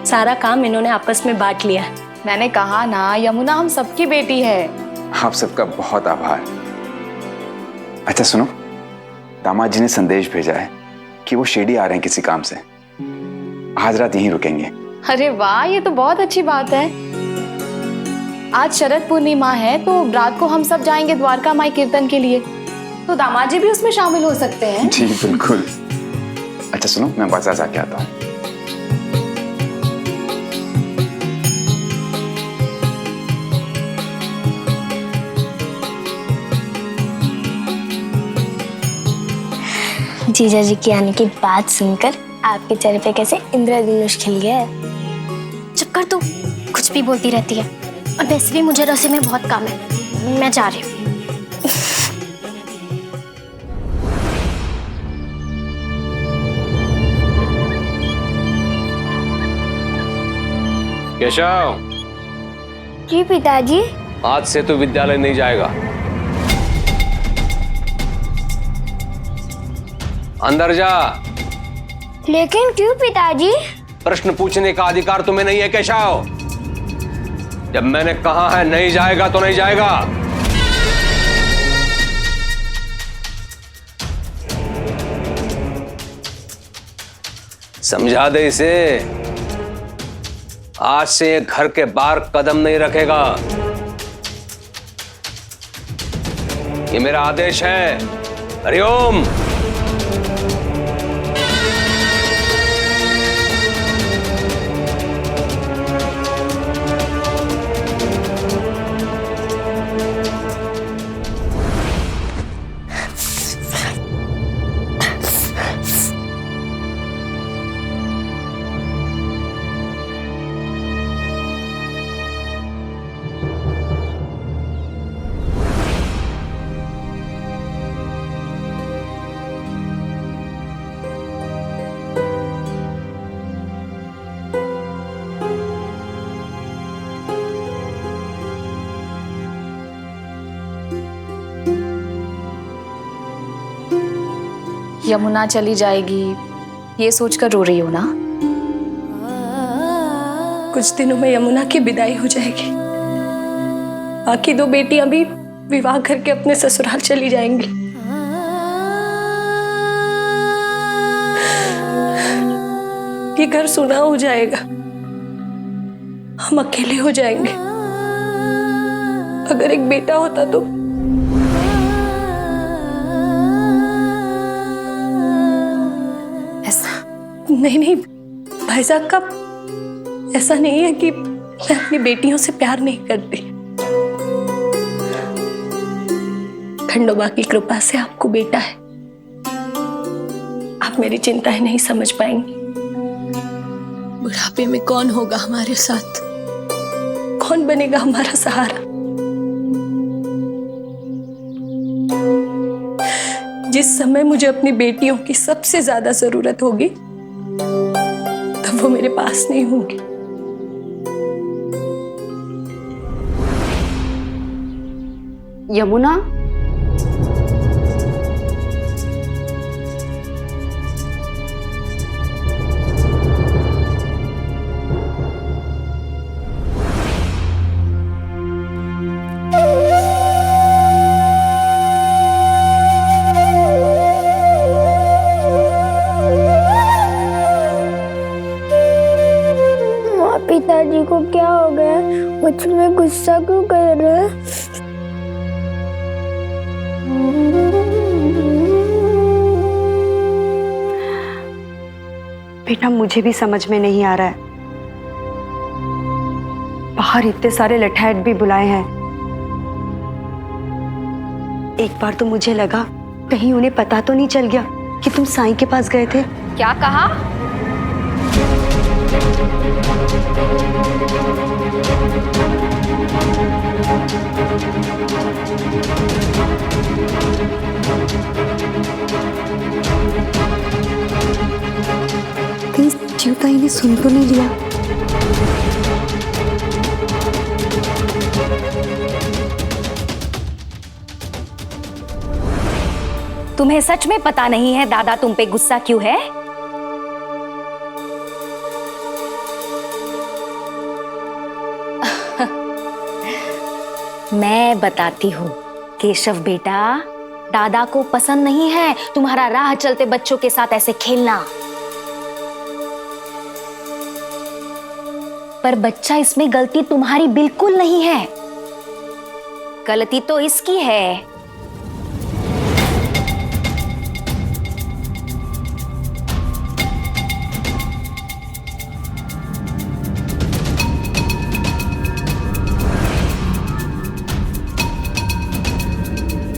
सारा काम इन्होंने आपस में बांट लिया। मैंने कहा ना, यमुना हम सबकी बेटी है। आप सबका बहुत आभार। अच्छा सुनो, दामाद जी ने संदेश भेजा है कि वो शिरडी आ रहे हैं किसी काम से, आज रात यहीं रुकेंगे। अरे वाह, ये तो बहुत अच्छी बात है। आज शरद पूर्णिमा है तो रात को हम सब जाएंगे द्वारका माई कीर्तन के लिए, तो दामाद जी भी उसमें शामिल हो सकते हैं। जी बिल्कुल। अच्छा सुनो, मैं बाजार जाके आता हूँ। जीजा जी की आने की बात सुनकर आपके चेहरे पे कैसे इंद्रधनुष खिल गया है। चुप कर तू, कुछ भी बोलती रहती है। और वैसे भी मुझे रसोई में बहुत काम है, मैं जा रही हूँ। केशव। जी पिताजी। आज से तू विद्यालय नहीं जाएगा। अंदर जा। लेकिन क्यों पिताजी? प्रश्न पूछने का अधिकार तुम्हें नहीं है केशव। जब मैंने कहा है नहीं जाएगा तो नहीं जाएगा। समझा दे इसे, आज से ये घर के बाहर कदम नहीं रखेगा। ये मेरा आदेश है। हरिओम। यमुना चली जाएगी ये सोचकर रो रही हो ना? कुछ दिनों में यमुना की विदाई हो जाएगी। बाकी दो बेटियां भी विवाह करके अपने ससुराल चली जाएंगी। ये घर सुना हो जाएगा, हम अकेले हो जाएंगे। अगर एक बेटा होता तो नहीं भाई साहब का ऐसा नहीं है कि मैं अपनी बेटियों से प्यार नहीं करती। खंडोबा की कृपा से आपको बेटा है। आप मेरी चिंताएं नहीं समझ पाएंगी। बुढ़ापे में कौन होगा हमारे साथ, कौन बनेगा हमारा सहारा। जिस समय मुझे अपनी बेटियों की सबसे ज्यादा जरूरत होगी तब वो मेरे पास नहीं होंगी। यमुना, पिताजी को क्या हो गया? मुझ में गुस्सा क्यों कर रहे हैं? बेटा मुझे भी समझ में नहीं आ रहा है। बाहर इतने सारे लठैत भी बुलाए हैं। एक बार तो मुझे लगा कहीं उन्हें पता तो नहीं चल गया कि तुम साईं के पास गए थे। क्या कहा? जीवताई ने सुन तो नहीं लिया? तुम्हें सच में पता नहीं है दादा तुम पे गुस्सा क्यों है? मैं बताती हूँ केशव बेटा, दादा को पसंद नहीं है तुम्हारा राह चलते बच्चों के साथ ऐसे खेलना। पर बच्चा इसमें गलती तुम्हारी बिल्कुल नहीं है, गलती तो इसकी है।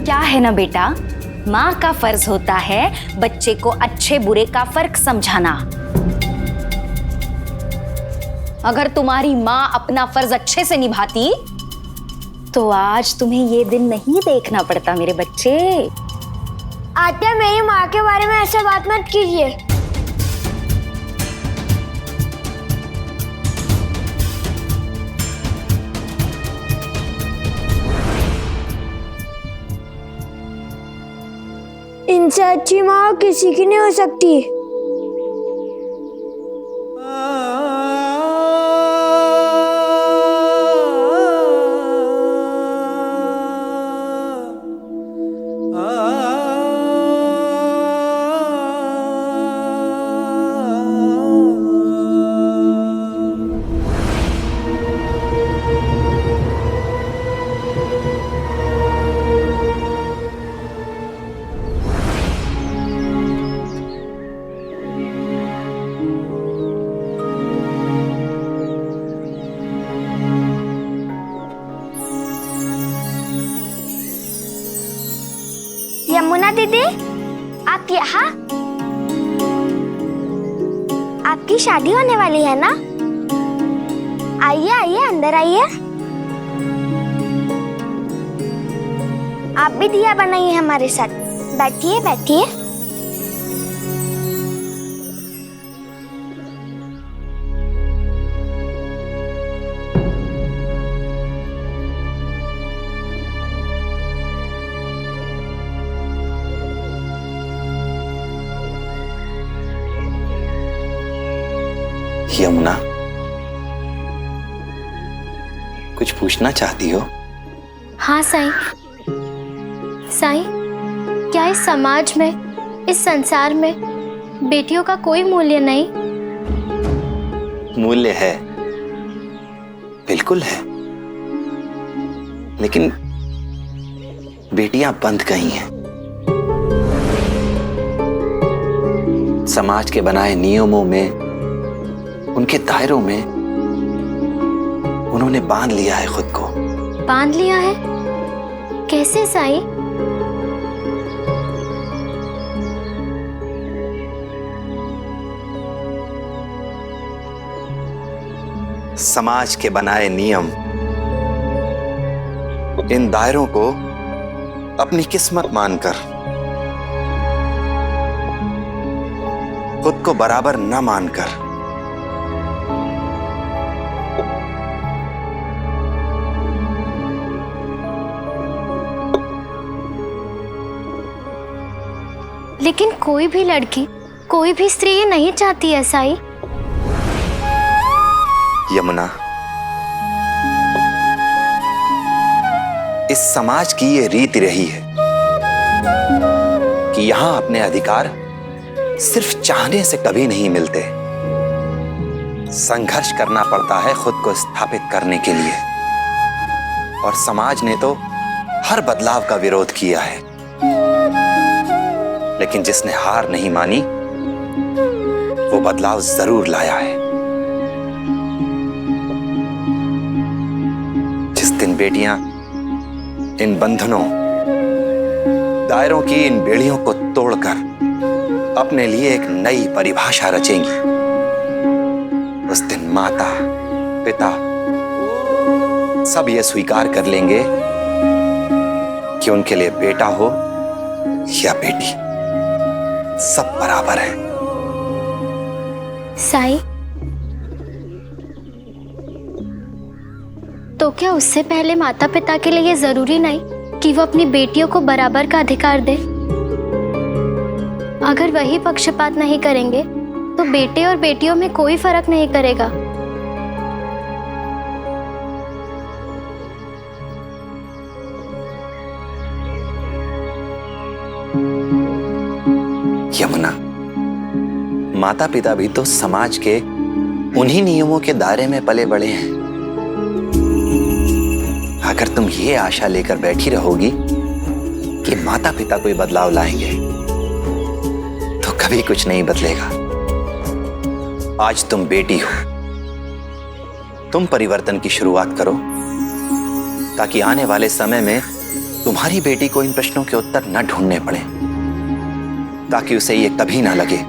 क्या है ना बेटा, माँ का फर्ज होता है बच्चे को अच्छे बुरे का फर्क समझाना। अगर तुम्हारी माँ अपना फर्ज अच्छे से निभाती तो आज तुम्हें ये दिन नहीं देखना पड़ता मेरे बच्चे। आत्या, मेरी माँ के बारे में ऐसे बात मत कीजिए। इनसे अच्छी माँ किसी की नहीं हो सकती। यमुना दीदी, आप यहाँ? आपकी शादी होने वाली है ना? आइए आइए, अंदर आइए। आप भी दिया बनाइए हमारे साथ। बैठिए बैठिए। यमुना, कुछ पूछना चाहती हो? हाँ साईं। साईं, क्या इस समाज में, इस संसार में बेटियों का कोई मूल्य नहीं? मूल्य है, बिल्कुल है, लेकिन बेटियां बंद गई हैं। समाज के बनाए नियमों में, उनके दायरों में उन्होंने बांध लिया है खुद को। बांध लिया है? कैसे साईं? समाज के बनाए नियम इन दायरों को अपनी किस्मत मानकर खुद को बराबर न मानकर लेकिन कोई भी लड़की, कोई भी स्त्री ये नहीं चाहती है साईं। यमुना, इस समाज की ये रीति रही है कि यहां अपने अधिकार सिर्फ चाहने से कभी नहीं मिलते, संघर्ष करना पड़ता है खुद को स्थापित करने के लिए। और समाज ने तो हर बदलाव का विरोध किया है, लेकिन जिसने हार नहीं मानी वो बदलाव जरूर लाया है। जिस दिन बेटियां इन बंधनों, दायरों की इन बेड़ियों को तोड़कर अपने लिए एक नई परिभाषा रचेंगी, उस दिन माता, पिता सब ये स्वीकार कर लेंगे कि उनके लिए बेटा हो या बेटी, सब बराबर है। साईं, तो क्या उससे पहले माता पिता के लिए ये जरूरी नहीं कि वो अपनी बेटियों को बराबर का अधिकार दे? अगर वही पक्षपात नहीं करेंगे तो बेटे और बेटियों में कोई फर्क नहीं करेगा। यमुना, माता पिता भी तो समाज के उन्हीं नियमों के दायरे में पले बड़े हैं। अगर तुम ये आशा लेकर बैठी रहोगी कि माता पिता कोई बदलाव लाएंगे तो कभी कुछ नहीं बदलेगा। आज तुम बेटी हो, तुम परिवर्तन की शुरुआत करो ताकि आने वाले समय में तुम्हारी बेटी को इन प्रश्नों के उत्तर न ढूंढने पड़े, ताकि उसे ये कभी ना लगे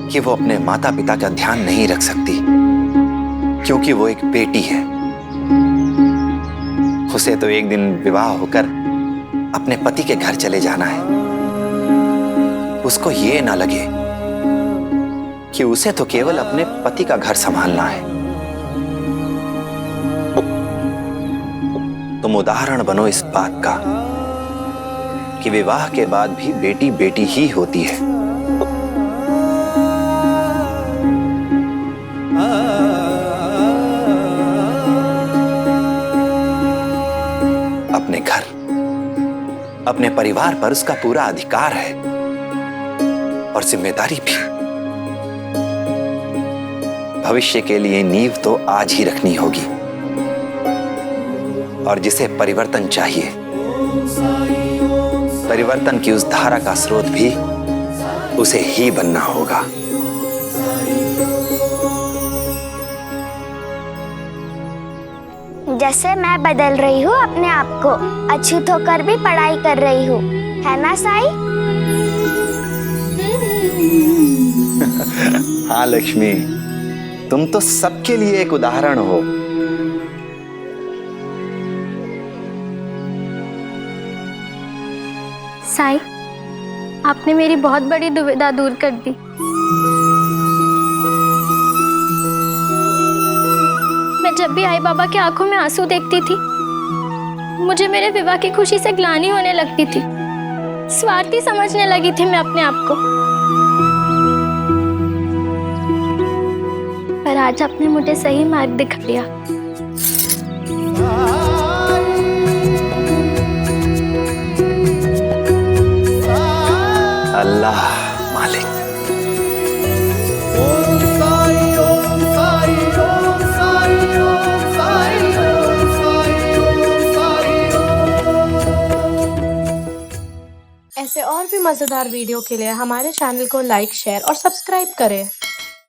कि वो अपने माता पिता का ध्यान नहीं रख सकती क्योंकि वो एक बेटी है। उसे तो एक दिन विवाह होकर अपने पति के घर चले जाना है। उसको ये ना लगे कि उसे तो केवल अपने पति का घर संभालना है। तुम उदाहरण बनो इस बात का कि विवाह के बाद भी बेटी बेटी ही होती है। अपने घर, अपने परिवार पर उसका पूरा अधिकार है और जिम्मेदारी भी। भविष्य के लिए नींव तो आज ही रखनी होगी और जिसे परिवर्तन चाहिए, परिवर्तन की उस धारा का स्रोत भी उसे ही बनना होगा। जैसे मैं बदल रही हूँ अपने आप को, अछूत होकर भी पढ़ाई कर रही हूँ, है ना साई? हाँ लक्ष्मी, तुम तो सबके लिए एक उदाहरण हो। साई, आपने मेरी बहुत बड़ी दुविधा दूर कर दी। मैं जब भी आई बाबा के आंखों में आंसू देखती थी, मुझे मेरे विवाह की खुशी से ग्लानि होने लगती थी। स्वार्थी समझने लगी थी मैं अपने आप को। पर आज आपने मुझे सही मार्ग दिखा दिया। अल्लाह मालिक। ऐसे और भी मजेदार वीडियो के लिए हमारे चैनल को लाइक, शेयर और सब्सक्राइब करें।